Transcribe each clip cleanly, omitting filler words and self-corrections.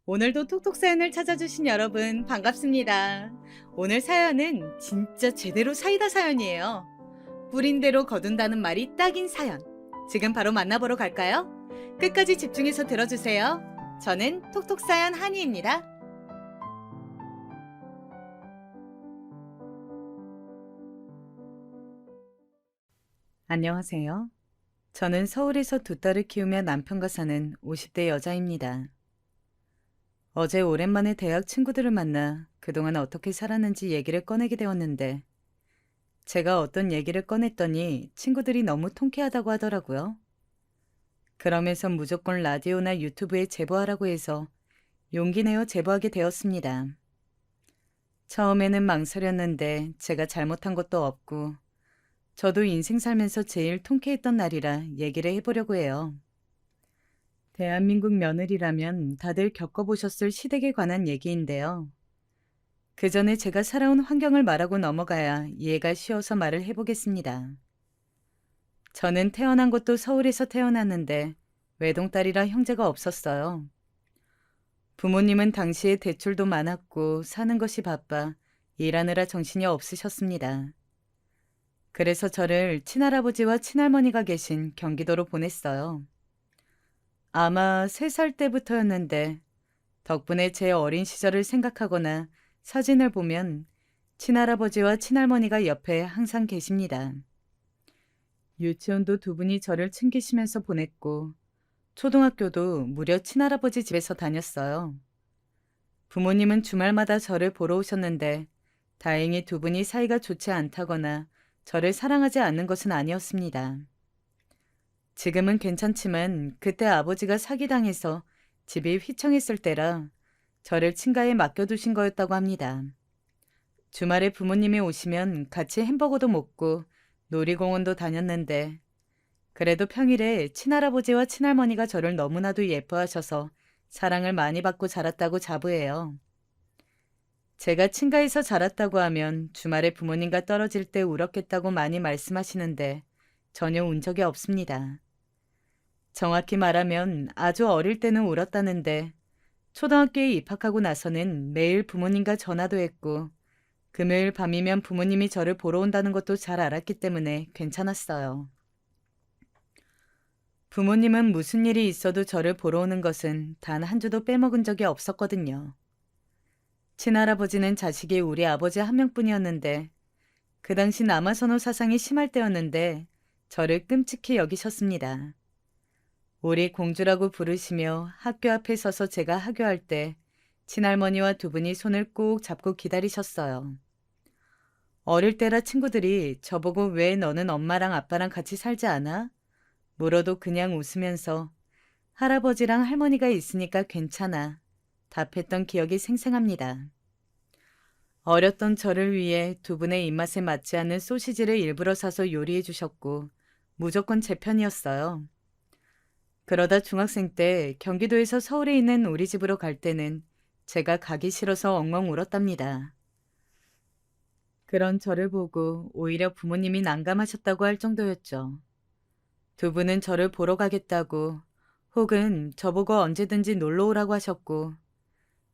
오늘도 톡톡 사연을 찾아주신 여러분 반갑습니다. 오늘 사연은 진짜 제대로 사이다 사연이에요. 뿌린 대로 거둔다는 말이 딱인 사연. 지금 바로 만나보러 갈까요? 끝까지 집중해서 들어주세요. 저는 톡톡 사연 한이입니다. 안녕하세요. 저는 서울에서 두 딸을 키우며 남편과 사는 50대 여자입니다. 어제 오랜만에 대학 친구들을 만나 그동안 어떻게 살았는지 얘기를 꺼내게 되었는데 제가 어떤 얘기를 꺼냈더니 친구들이 너무 통쾌하다고 하더라고요. 그러면서 무조건 라디오나 유튜브에 제보하라고 해서 용기 내어 제보하게 되었습니다. 처음에는 망설였는데 제가 잘못한 것도 없고 저도 인생 살면서 제일 통쾌했던 날이라 얘기를 해보려고 해요. 대한민국 며느리라면 다들 겪어보셨을 시댁에 관한 얘기인데요. 그 전에 제가 살아온 환경을 말하고 넘어가야 이해가 쉬워서 말을 해보겠습니다. 저는 태어난 곳도 서울에서 태어났는데 외동딸이라 형제가 없었어요. 부모님은 당시에 대출도 많았고 사는 것이 바빠 일하느라 정신이 없으셨습니다. 그래서 저를 친할아버지와 친할머니가 계신 경기도로 보냈어요. 아마 3살 때부터였는데 덕분에 제 어린 시절을 생각하거나 사진을 보면 친할아버지와 친할머니가 옆에 항상 계십니다. 유치원도 두 분이 저를 챙기시면서 보냈고 초등학교도 무려 친할아버지 집에서 다녔어요. 부모님은 주말마다 저를 보러 오셨는데 다행히 두 분이 사이가 좋지 않다거나 저를 사랑하지 않는 것은 아니었습니다. 지금은 괜찮지만 그때 아버지가 사기당해서 집이 휘청했을 때라 저를 친가에 맡겨두신 거였다고 합니다. 주말에 부모님이 오시면 같이 햄버거도 먹고 놀이공원도 다녔는데 그래도 평일에 친할아버지와 친할머니가 저를 너무나도 예뻐하셔서 사랑을 많이 받고 자랐다고 자부해요. 제가 친가에서 자랐다고 하면 주말에 부모님과 떨어질 때 울었겠다고 많이 말씀하시는데 전혀 운 적이 없습니다. 정확히 말하면 아주 어릴 때는 울었다는데 초등학교에 입학하고 나서는 매일 부모님과 전화도 했고 금요일 밤이면 부모님이 저를 보러 온다는 것도 잘 알았기 때문에 괜찮았어요. 부모님은 무슨 일이 있어도 저를 보러 오는 것은 단 한 주도 빼먹은 적이 없었거든요. 친할아버지는 자식이 우리 아버지 한 명뿐이었는데 그 당시 남아선호 사상이 심할 때였는데 저를 끔찍히 여기셨습니다. 우리 공주라고 부르시며 학교 앞에 서서 제가 하교할 때 친할머니와 두 분이 손을 꼭 잡고 기다리셨어요. 어릴 때라 친구들이 저보고 왜 너는 엄마랑 아빠랑 같이 살지 않아? 물어도 그냥 웃으면서 할아버지랑 할머니가 있으니까 괜찮아. 답했던 기억이 생생합니다. 어렸던 저를 위해 두 분의 입맛에 맞지 않는 소시지를 일부러 사서 요리해 주셨고 무조건 제 편이었어요. 그러다 중학생 때 경기도에서 서울에 있는 우리 집으로 갈 때는 제가 가기 싫어서 엉엉 울었답니다. 그런 저를 보고 오히려 부모님이 난감하셨다고 할 정도였죠. 두 분은 저를 보러 가겠다고 혹은 저보고 언제든지 놀러 오라고 하셨고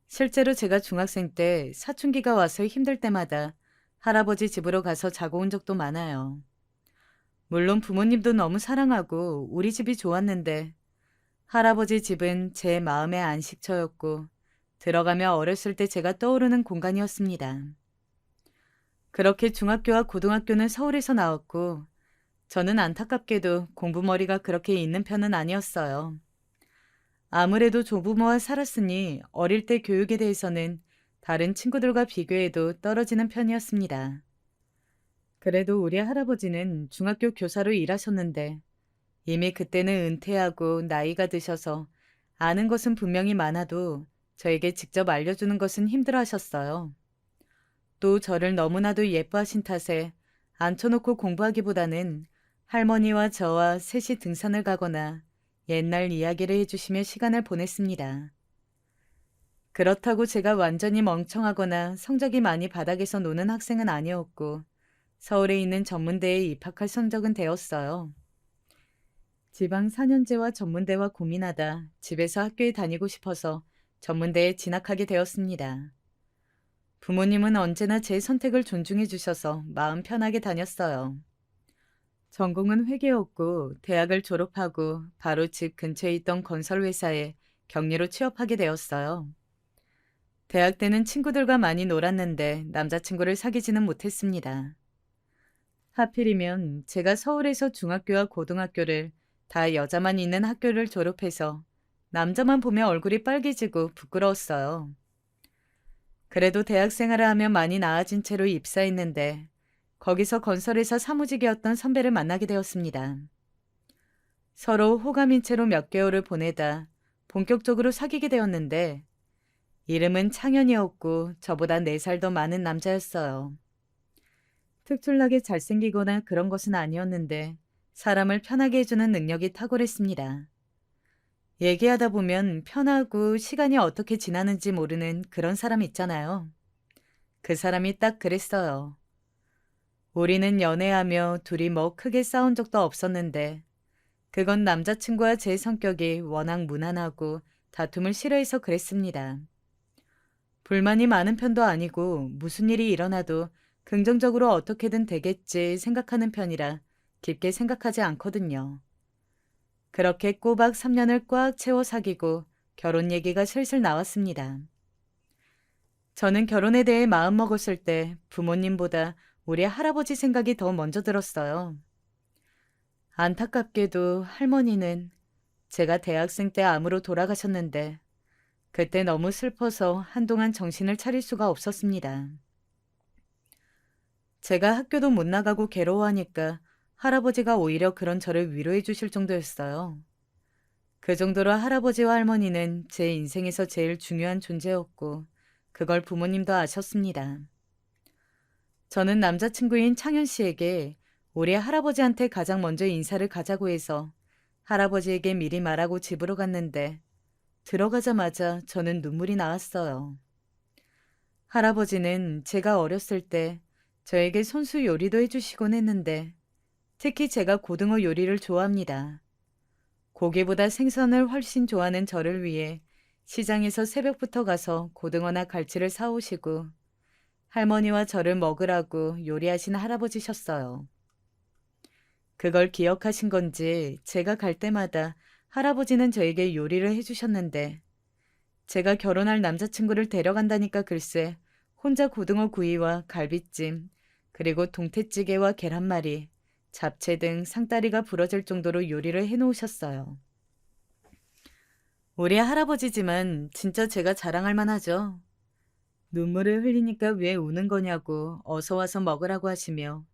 실제로 제가 중학생 때 사춘기가 와서 힘들 때마다 할아버지 집으로 가서 자고 온 적도 많아요. 물론 부모님도 너무 사랑하고 우리 집이 좋았는데 할아버지 집은 제 마음의 안식처였고 들어가며 어렸을 때 제가 떠오르는 공간이었습니다. 그렇게 중학교와 고등학교는 서울에서 나왔고 저는 안타깝게도 공부머리가 그렇게 있는 편은 아니었어요. 아무래도 조부모와 살았으니 어릴 때 교육에 대해서는 다른 친구들과 비교해도 떨어지는 편이었습니다. 그래도 우리 할아버지는 중학교 교사로 일하셨는데 이미 그때는 은퇴하고 나이가 드셔서 아는 것은 분명히 많아도 저에게 직접 알려주는 것은 힘들어 하셨어요. 또 저를 너무나도 예뻐하신 탓에 앉혀놓고 공부하기보다는 할머니와 저와 셋이 등산을 가거나 옛날 이야기를 해주시며 시간을 보냈습니다. 그렇다고 제가 완전히 멍청하거나 성적이 많이 바닥에서 노는 학생은 아니었고 서울에 있는 전문대에 입학할 성적은 되었어요. 지방 4년제와 전문대와 고민하다 집에서 학교에 다니고 싶어서 전문대에 진학하게 되었습니다. 부모님은 언제나 제 선택을 존중해 주셔서 마음 편하게 다녔어요. 전공은 회계였고 대학을 졸업하고 바로 집 근처에 있던 건설회사에 격리로 취업하게 되었어요. 대학 때는 친구들과 많이 놀았는데 남자친구를 사귀지는 못했습니다. 하필이면 제가 서울에서 중학교와 고등학교를 다 여자만 있는 학교를 졸업해서 남자만 보면 얼굴이 빨개지고 부끄러웠어요. 그래도 대학 생활을 하며 많이 나아진 채로 입사했는데 거기서 건설회사 사무직이었던 선배를 만나게 되었습니다. 서로 호감인 채로 몇 개월을 보내다 본격적으로 사귀게 되었는데 이름은 창현이었고 저보다 4살 더 많은 남자였어요. 특출나게 잘생기거나 그런 것은 아니었는데 사람을 편하게 해주는 능력이 탁월했습니다. 얘기하다 보면 편하고 시간이 어떻게 지나는지 모르는 그런 사람 있잖아요. 그 사람이 딱 그랬어요. 우리는 연애하며 둘이 뭐 크게 싸운 적도 없었는데 그건 남자친구와 제 성격이 워낙 무난하고 다툼을 싫어해서 그랬습니다. 불만이 많은 편도 아니고 무슨 일이 일어나도 긍정적으로 어떻게든 되겠지 생각하는 편이라 깊게 생각하지 않거든요. 그렇게 꼬박 3년을 꽉 채워 사귀고 결혼 얘기가 슬슬 나왔습니다. 저는 결혼에 대해 마음먹었을 때 부모님보다 우리 할아버지 생각이 더 먼저 들었어요. 안타깝게도 할머니는 제가 대학생 때 암으로 돌아가셨는데 그때 너무 슬퍼서 한동안 정신을 차릴 수가 없었습니다. 제가 학교도 못 나가고 괴로워하니까 할아버지가 오히려 그런 저를 위로해 주실 정도였어요. 그 정도로 할아버지와 할머니는 제 인생에서 제일 중요한 존재였고 그걸 부모님도 아셨습니다. 저는 남자친구인 창현 씨에게 우리 할아버지한테 가장 먼저 인사를 가자고 해서 할아버지에게 미리 말하고 집으로 갔는데 들어가자마자 저는 눈물이 나왔어요. 할아버지는 제가 어렸을 때 저에게 손수 요리도 해주시곤 했는데 특히 제가 고등어 요리를 좋아합니다. 고기보다 생선을 훨씬 좋아하는 저를 위해 시장에서 새벽부터 가서 고등어나 갈치를 사오시고 할머니와 저를 먹으라고 요리하신 할아버지셨어요. 그걸 기억하신 건지 제가 갈 때마다 할아버지는 저에게 요리를 해주셨는데 제가 결혼할 남자친구를 데려간다니까 글쎄 혼자 고등어 구이와 갈비찜 그리고 동태찌개와 계란말이 잡채 등 상다리가 부러질 정도로 요리를 해놓으셨어요. 우리 할아버지지만 진짜 제가 자랑할 만하죠. 눈물을 흘리니까 왜 우는 거냐고 어서 와서 먹으라고 하시며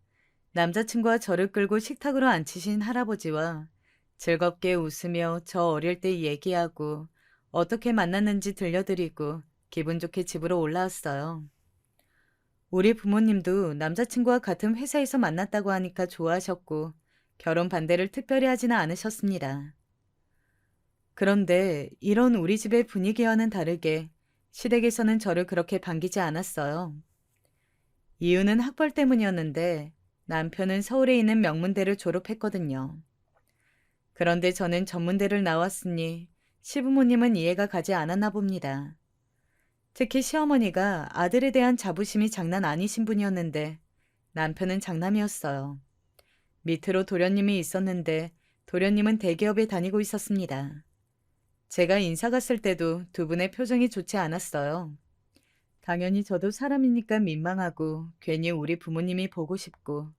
남자친구와 저를 끌고 식탁으로 앉히신 할아버지와 즐겁게 웃으며 저 어릴 때 얘기하고 어떻게 만났는지 들려드리고 기분 좋게 집으로 올라왔어요. 우리 부모님도 남자친구와 같은 회사에서 만났다고 하니까 좋아하셨고 결혼 반대를 특별히 하지는 않으셨습니다. 그런데 이런 우리 집의 분위기와는 다르게 시댁에서는 저를 그렇게 반기지 않았어요. 이유는 학벌 때문이었는데 남편은 서울에 있는 명문대를 졸업했거든요. 그런데 저는 전문대를 나왔으니 시부모님은 이해가 가지 않았나 봅니다. 특히 시어머니가 아들에 대한 자부심이 장난 아니신 분이었는데 남편은 장남이었어요. 밑으로 도련님이 있었는데 도련님은 대기업에 다니고 있었습니다. 제가 인사 갔을 때도 두 분의 표정이 좋지 않았어요. 당연히 저도 사람이니까 민망하고 괜히 우리 부모님이 보고 싶고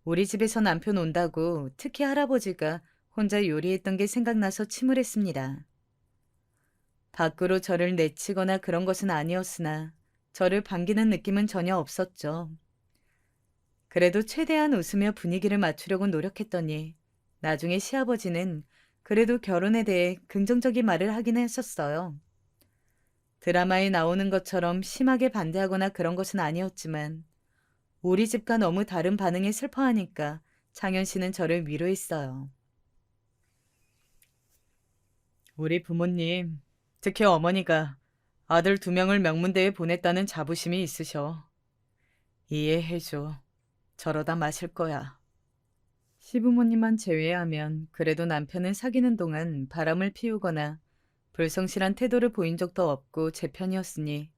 우리 집에서 남편 온다고 특히 할아버지가 혼자 요리했던 게 생각나서 침울했습니다. 밖으로 저를 내치거나 그런 것은 아니었으나 저를 반기는 느낌은 전혀 없었죠. 그래도 최대한 웃으며 분위기를 맞추려고 노력했더니 나중에 시아버지는 그래도 결혼에 대해 긍정적인 말을 하긴 했었어요. 드라마에 나오는 것처럼 심하게 반대하거나 그런 것은 아니었지만 우리 집과 너무 다른 반응에 슬퍼하니까 창현 씨는 저를 위로했어요. 우리 부모님, 특히 어머니가 아들 2명을 명문대에 보냈다는 자부심이 있으셔. 이해해줘. 저러다 마실 거야. 시부모님만 제외하면 그래도 남편은 사귀는 동안 바람을 피우거나 불성실한 태도를 보인 적도 없고 제 편이었으니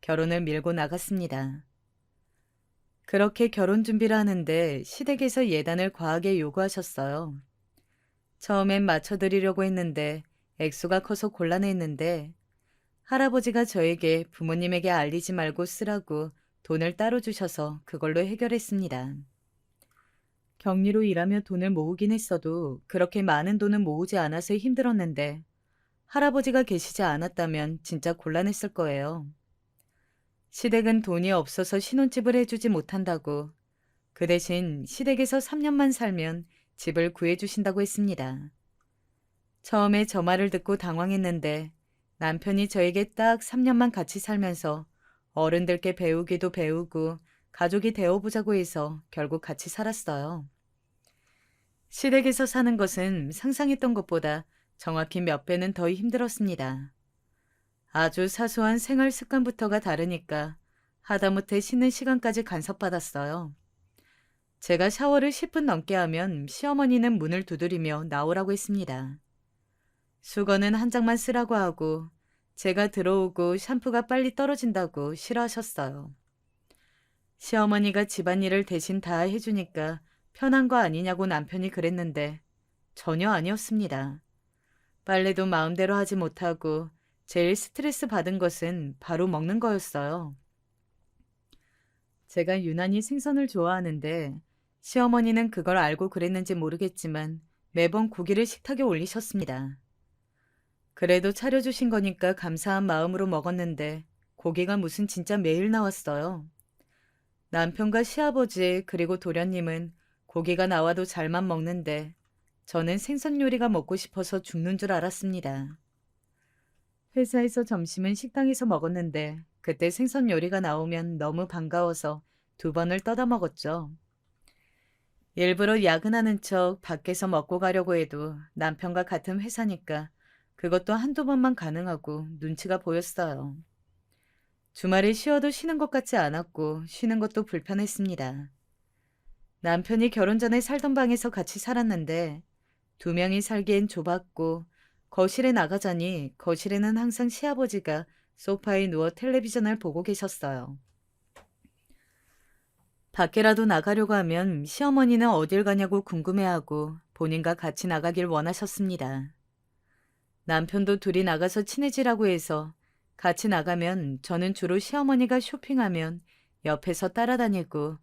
결혼을 밀고 나갔습니다. 그렇게 결혼 준비를 하는데 시댁에서 예단을 과하게 요구하셨어요. 처음엔 맞춰드리려고 했는데 액수가 커서 곤란했는데 할아버지가 저에게 부모님에게 알리지 말고 쓰라고 돈을 따로 주셔서 그걸로 해결했습니다. 격리로 일하며 돈을 모으긴 했어도 그렇게 많은 돈은 모으지 않아서 힘들었는데 할아버지가 계시지 않았다면 진짜 곤란했을 거예요. 시댁은 돈이 없어서 신혼집을 해주지 못한다고 그 대신 시댁에서 3년만 살면 집을 구해주신다고 했습니다. 처음에 저 말을 듣고 당황했는데 남편이 저에게 딱 3년만 같이 살면서 어른들께 배우기도 배우고 가족이 되어보자고 해서 결국 같이 살았어요. 시댁에서 사는 것은 상상했던 것보다 정확히 몇 배는 더 힘들었습니다. 아주 사소한 생활 습관부터가 다르니까 하다못해 쉬는 시간까지 간섭받았어요. 제가 샤워를 10분 넘게 하면 시어머니는 문을 두드리며 나오라고 했습니다. 수건은 한 장만 쓰라고 하고 제가 들어오고 샴푸가 빨리 떨어진다고 싫어하셨어요. 시어머니가 집안일을 대신 다 해주니까 편한 거 아니냐고 남편이 그랬는데 전혀 아니었습니다. 빨래도 마음대로 하지 못하고 제일 스트레스 받은 것은 바로 먹는 거였어요. 제가 유난히 생선을 좋아하는데 시어머니는 그걸 알고 그랬는지 모르겠지만 매번 고기를 식탁에 올리셨습니다. 그래도 차려주신 거니까 감사한 마음으로 먹었는데 고기가 무슨 진짜 매일 나왔어요. 남편과 시아버지 그리고 도련님은 고기가 나와도 잘만 먹는데 저는 생선 요리가 먹고 싶어서 죽는 줄 알았습니다. 회사에서 점심은 식당에서 먹었는데 그때 생선 요리가 나오면 너무 반가워서 2번을 떠다 먹었죠. 일부러 야근하는 척 밖에서 먹고 가려고 해도 남편과 같은 회사니까 그것도 한두 번만 가능하고 눈치가 보였어요. 주말에 쉬어도 쉬는 것 같지 않았고 쉬는 것도 불편했습니다. 남편이 결혼 전에 살던 방에서 같이 살았는데 2명이 살기엔 좁았고 거실에 나가자니 거실에는 항상 시아버지가 소파에 누워 텔레비전을 보고 계셨어요. 밖에라도 나가려고 하면 시어머니는 어딜 가냐고 궁금해하고 본인과 같이 나가길 원하셨습니다. 남편도 둘이 나가서 친해지라고 해서 같이 나가면 저는 주로 시어머니가 쇼핑하면 옆에서 따라다니고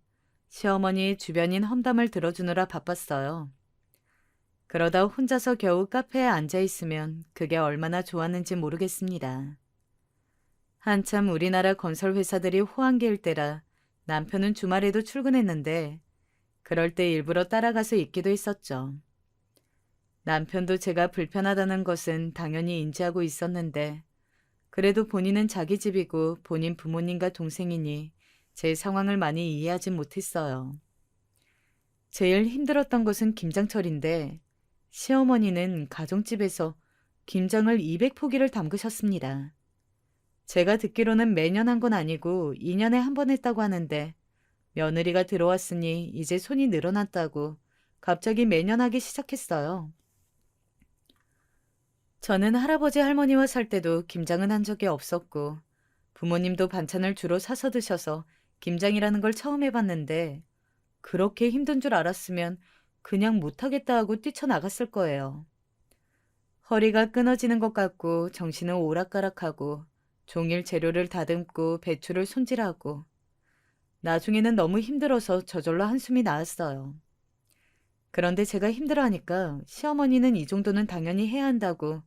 시어머니의 주변인 험담을 들어주느라 바빴어요. 그러다 혼자서 겨우 카페에 앉아 있으면 그게 얼마나 좋았는지 모르겠습니다. 한참 우리나라 건설 회사들이 호황기일 때라 남편은 주말에도 출근했는데 그럴 때 일부러 따라가서 있기도 했었죠. 남편도 제가 불편하다는 것은 당연히 인지하고 있었는데 그래도 본인은 자기 집이고 본인 부모님과 동생이니 제 상황을 많이 이해하지 못했어요. 제일 힘들었던 것은 김장철인데 시어머니는 가정집에서 김장을 200포기를 담그셨습니다. 제가 듣기로는 매년 한 건 아니고 2년에 한 번 했다고 하는데 며느리가 들어왔으니 이제 손이 늘어났다고 갑자기 매년 하기 시작했어요. 저는 할아버지 할머니와 살 때도 김장은 한 적이 없었고 부모님도 반찬을 주로 사서 드셔서 김장이라는 걸 처음 해봤는데 그렇게 힘든 줄 알았으면 그냥 못하겠다 하고 뛰쳐나갔을 거예요. 허리가 끊어지는 것 같고 정신은 오락가락하고 종일 재료를 다듬고 배추를 손질하고 나중에는 너무 힘들어서 저절로 한숨이 나왔어요. 그런데 제가 힘들어하니까 시어머니는 이 정도는 당연히 해야 한다고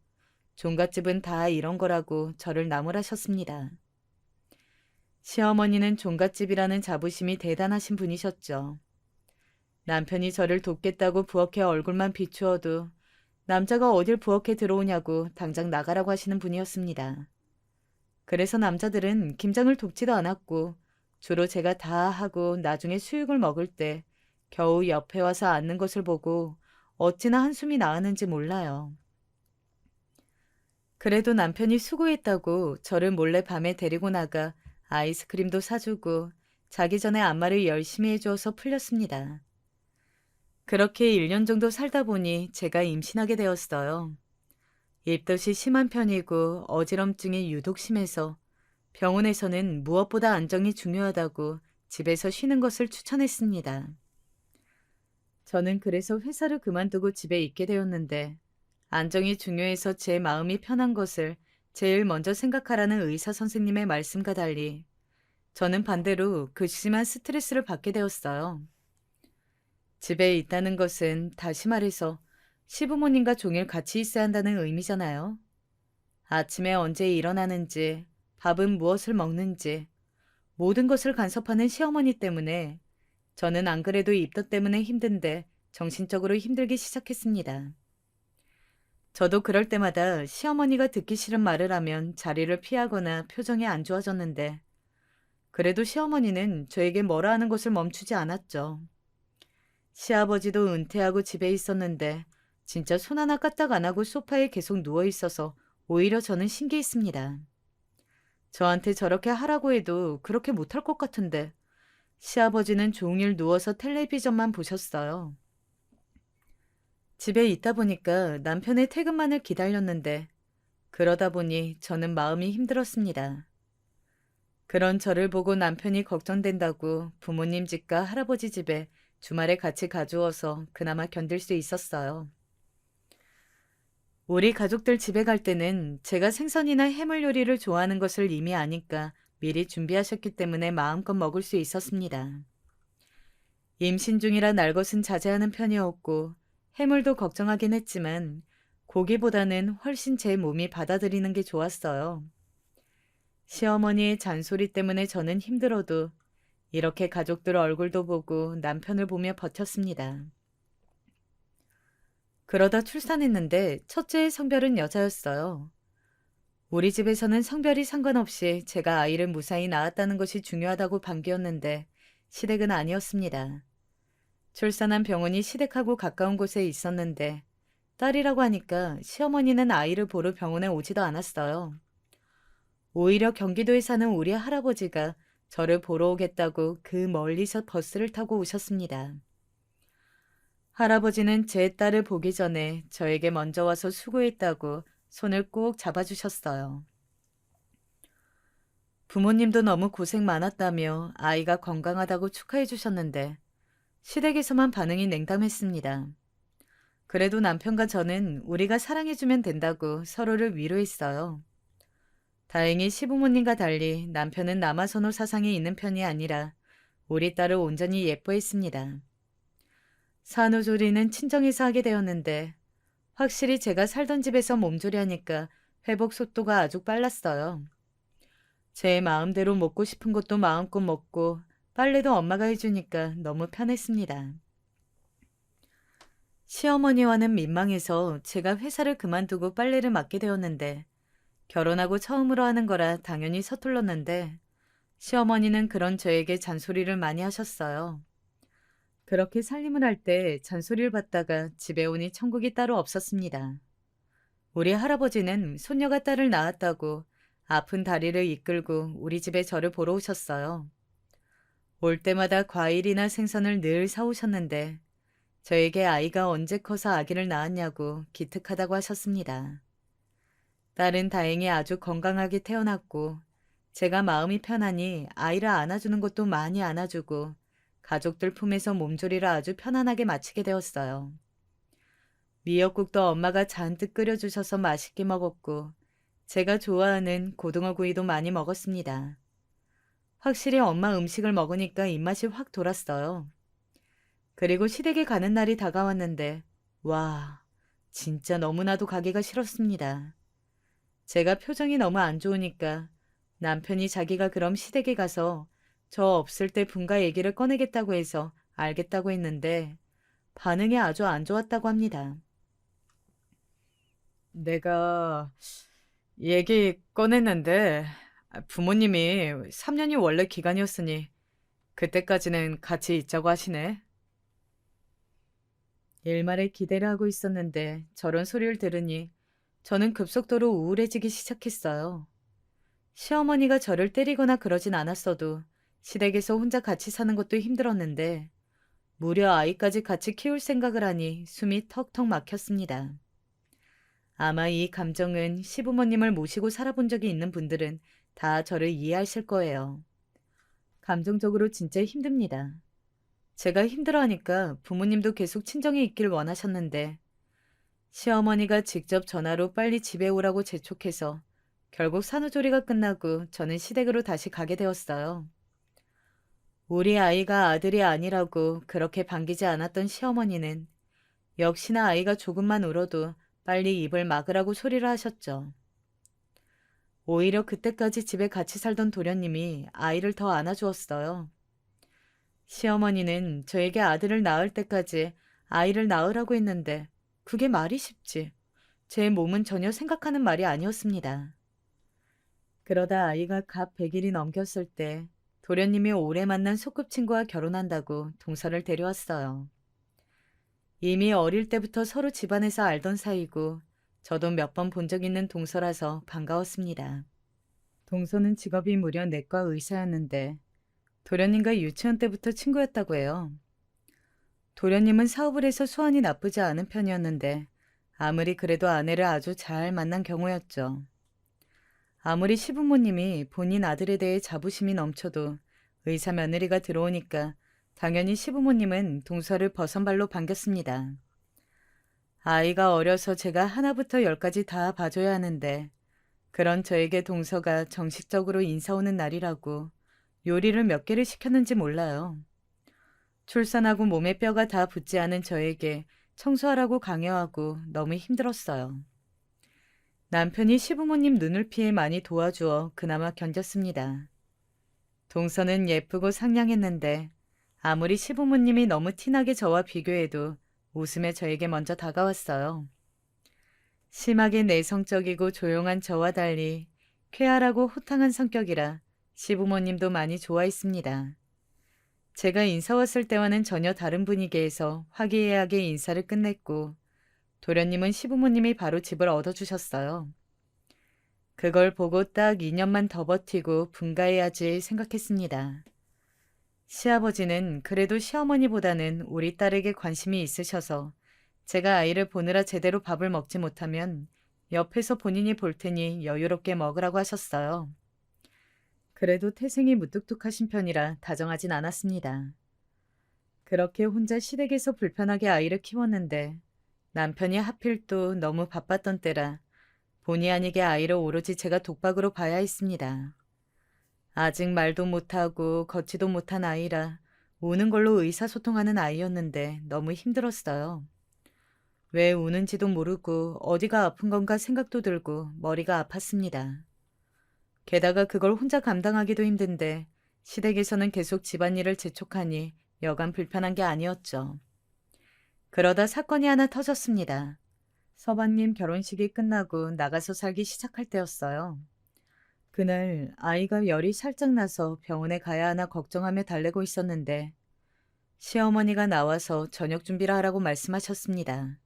종갓집은 다 이런 거라고 저를 나무라셨습니다. 시어머니는 종갓집이라는 자부심이 대단하신 분이셨죠. 남편이 저를 돕겠다고 부엌에 얼굴만 비추어도 남자가 어딜 부엌에 들어오냐고 당장 나가라고 하시는 분이었습니다. 그래서 남자들은 김장을 돕지도 않았고 주로 제가 다 하고 나중에 수육을 먹을 때 겨우 옆에 와서 앉는 것을 보고 어찌나 한숨이 나왔는지 몰라요. 그래도 남편이 수고했다고 저를 몰래 밤에 데리고 나가 아이스크림도 사주고 자기 전에 안마를 열심히 해주어서 풀렸습니다. 그렇게 1년 정도 살다 보니 제가 임신하게 되었어요. 입덧이 심한 편이고 어지럼증이 유독 심해서 병원에서는 무엇보다 안정이 중요하다고 집에서 쉬는 것을 추천했습니다. 저는 그래서 회사를 그만두고 집에 있게 되었는데 안정이 중요해서 제 마음이 편한 것을 제일 먼저 생각하라는 의사 선생님의 말씀과 달리 저는 반대로 극심한 스트레스를 받게 되었어요. 집에 있다는 것은 다시 말해서 시부모님과 종일 같이 있어야 한다는 의미잖아요. 아침에 언제 일어나는지, 밥은 무엇을 먹는지, 모든 것을 간섭하는 시어머니 때문에 저는 안 그래도 입덧 때문에 힘든데 정신적으로 힘들기 시작했습니다. 저도 그럴 때마다 시어머니가 듣기 싫은 말을 하면 자리를 피하거나 표정이 안 좋아졌는데 그래도 시어머니는 저에게 뭐라 하는 것을 멈추지 않았죠. 시아버지도 은퇴하고 집에 있었는데 진짜 손 하나 까딱 안 하고 소파에 계속 누워 있어서 오히려 저는 신기했습니다. 저한테 저렇게 하라고 해도 그렇게 못할 것 같은데 시아버지는 종일 누워서 텔레비전만 보셨어요. 집에 있다 보니까 남편의 퇴근만을 기다렸는데 그러다 보니 저는 마음이 힘들었습니다. 그런 저를 보고 남편이 걱정된다고 부모님 집과 할아버지 집에 주말에 같이 가주어서 그나마 견딜 수 있었어요. 우리 가족들 집에 갈 때는 제가 생선이나 해물 요리를 좋아하는 것을 이미 아니까 미리 준비하셨기 때문에 마음껏 먹을 수 있었습니다. 임신 중이라 날 것은 자제하는 편이었고 해물도 걱정하긴 했지만 고기보다는 훨씬 제 몸이 받아들이는 게 좋았어요. 시어머니의 잔소리 때문에 저는 힘들어도 이렇게 가족들 얼굴도 보고 남편을 보며 버텼습니다. 그러다 출산했는데 첫째의 성별은 여자였어요. 우리 집에서는 성별이 상관없이 제가 아이를 무사히 낳았다는 것이 중요하다고 반기었는데 시댁은 아니었습니다. 출산한 병원이 시댁하고 가까운 곳에 있었는데 딸이라고 하니까 시어머니는 아이를 보러 병원에 오지도 않았어요. 오히려 경기도에 사는 우리 할아버지가 저를 보러 오겠다고 그 멀리서 버스를 타고 오셨습니다. 할아버지는 제 딸을 보기 전에 저에게 먼저 와서 수고했다고 손을 꼭 잡아주셨어요. 부모님도 너무 고생 많았다며 아이가 건강하다고 축하해 주셨는데 시댁에서만 반응이 냉담했습니다. 그래도 남편과 저는 우리가 사랑해주면 된다고 서로를 위로했어요. 다행히 시부모님과 달리 남편은 남아선호 사상이 있는 편이 아니라 우리 딸을 온전히 예뻐했습니다. 산후조리는 친정에서 하게 되었는데 확실히 제가 살던 집에서 몸조리하니까 회복 속도가 아주 빨랐어요. 제 마음대로 먹고 싶은 것도 마음껏 먹고 빨래도 엄마가 해주니까 너무 편했습니다. 시어머니와는 민망해서 제가 회사를 그만두고 빨래를 맡게 되었는데 결혼하고 처음으로 하는 거라 당연히 서툴렀는데 시어머니는 그런 저에게 잔소리를 많이 하셨어요. 그렇게 살림을 할 때 잔소리를 받다가 집에 오니 천국이 따로 없었습니다. 우리 할아버지는 손녀가 딸을 낳았다고 아픈 다리를 이끌고 우리 집에 저를 보러 오셨어요. 올 때마다 과일이나 생선을 늘 사오셨는데 저에게 아이가 언제 커서 아기를 낳았냐고 기특하다고 하셨습니다. 딸은 다행히 아주 건강하게 태어났고 제가 마음이 편하니 아이를 안아주는 것도 많이 안아주고 가족들 품에서 몸조리를 아주 편안하게 마치게 되었어요. 미역국도 엄마가 잔뜩 끓여주셔서 맛있게 먹었고 제가 좋아하는 고등어 구이도 많이 먹었습니다. 확실히 엄마 음식을 먹으니까 입맛이 확 돌았어요. 그리고 시댁에 가는 날이 다가왔는데 와, 진짜 너무나도 가기가 싫었습니다. 제가 표정이 너무 안 좋으니까 남편이 자기가 그럼 시댁에 가서 저 없을 때 분가 얘기를 꺼내겠다고 해서 알겠다고 했는데 반응이 아주 안 좋았다고 합니다. 내가 얘기 꺼냈는데 부모님이 3년이 원래 기간이었으니 그때까지는 같이 있자고 하시네. 일말에 기대를 하고 있었는데 저런 소리를 들으니 저는 급속도로 우울해지기 시작했어요. 시어머니가 저를 때리거나 그러진 않았어도 시댁에서 혼자 같이 사는 것도 힘들었는데 무려 아이까지 같이 키울 생각을 하니 숨이 턱턱 막혔습니다. 아마 이 감정은 시부모님을 모시고 살아본 적이 있는 분들은 다 저를 이해하실 거예요. 감정적으로 진짜 힘듭니다. 제가 힘들어하니까 부모님도 계속 친정에 있길 원하셨는데 시어머니가 직접 전화로 빨리 집에 오라고 재촉해서 결국 산후조리가 끝나고 저는 시댁으로 다시 가게 되었어요. 우리 아이가 아들이 아니라고 그렇게 반기지 않았던 시어머니는 역시나 아이가 조금만 울어도 빨리 입을 막으라고 소리를 하셨죠. 오히려 그때까지 집에 같이 살던 도련님이 아이를 더 안아주었어요. 시어머니는 저에게 아들을 낳을 때까지 아이를 낳으라고 했는데 그게 말이 쉽지. 제 몸은 전혀 생각하는 말이 아니었습니다. 그러다 아이가 갑 100일이 넘겼을 때 도련님이 오래 만난 소꿉친구와 결혼한다고 동서를 데려왔어요. 이미 어릴 때부터 서로 집안에서 알던 사이고 저도 몇 번 본 적 있는 동서라서 반가웠습니다. 동서는 직업이 무려 내과 의사였는데 도련님과 유치원 때부터 친구였다고 해요. 도련님은 사업을 해서 수완이 나쁘지 않은 편이었는데 아무리 그래도 아내를 아주 잘 만난 경우였죠. 아무리 시부모님이 본인 아들에 대해 자부심이 넘쳐도 의사 며느리가 들어오니까 당연히 시부모님은 동서를 버선발로 반겼습니다. 아이가 어려서 제가 하나부터 열까지 다 봐줘야 하는데 그런 저에게 동서가 정식적으로 인사 오는 날이라고 요리를 몇 개를 시켰는지 몰라요. 출산하고 몸에 뼈가 다 붙지 않은 저에게 청소하라고 강요하고 너무 힘들었어요. 남편이 시부모님 눈을 피해 많이 도와주어 그나마 견뎠습니다. 동서는 예쁘고 상냥했는데 아무리 시부모님이 너무 티나게 저와 비교해도 웃으며 저에게 먼저 다가왔어요. 심하게 내성적이고 조용한 저와 달리 쾌활하고 호탕한 성격이라 시부모님도 많이 좋아했습니다. 제가 인사 왔을 때와는 전혀 다른 분위기에서 화기애애하게 인사를 끝냈고 도련님은 시부모님이 바로 집을 얻어주셨어요. 그걸 보고 딱 2년만 더 버티고 분가해야지 생각했습니다. 시아버지는 그래도 시어머니보다는 우리 딸에게 관심이 있으셔서 제가 아이를 보느라 제대로 밥을 먹지 못하면 옆에서 본인이 볼 테니 여유롭게 먹으라고 하셨어요. 그래도 태생이 무뚝뚝하신 편이라 다정하진 않았습니다. 그렇게 혼자 시댁에서 불편하게 아이를 키웠는데 남편이 하필 또 너무 바빴던 때라 본의 아니게 아이를 오로지 제가 독박으로 봐야 했습니다. 아직 말도 못하고 걷지도 못한 아이라 우는 걸로 의사소통하는 아이였는데 너무 힘들었어요. 왜 우는지도 모르고 어디가 아픈 건가 생각도 들고 머리가 아팠습니다. 게다가 그걸 혼자 감당하기도 힘든데 시댁에서는 계속 집안일을 재촉하니 여간 불편한 게 아니었죠. 그러다 사건이 하나 터졌습니다. 서방님 결혼식이 끝나고 나가서 살기 시작할 때였어요. 그날 아이가 열이 살짝 나서 병원에 가야 하나 걱정하며 달래고 있었는데 시어머니가 나와서 저녁 준비를 하라고 말씀하셨습니다.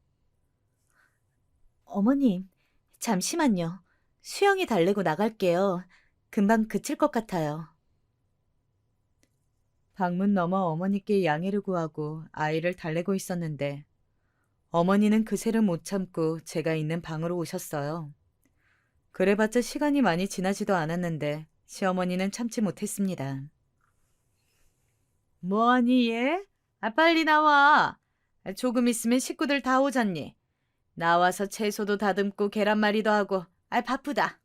어머님, 잠시만요. 수영이 달래고 나갈게요. 금방 그칠 것 같아요. 방문 너머 어머니께 양해를 구하고 아이를 달래고 있었는데 어머니는 그새를 못 참고 제가 있는 방으로 오셨어요. 그래봤자 시간이 많이 지나지도 않았는데 시어머니는 참지 못했습니다. 뭐하니 얘? 빨리 나와. 조금 있으면 식구들 다 오잖니. 나와서 채소도 다듬고 계란말이도 하고 바쁘다.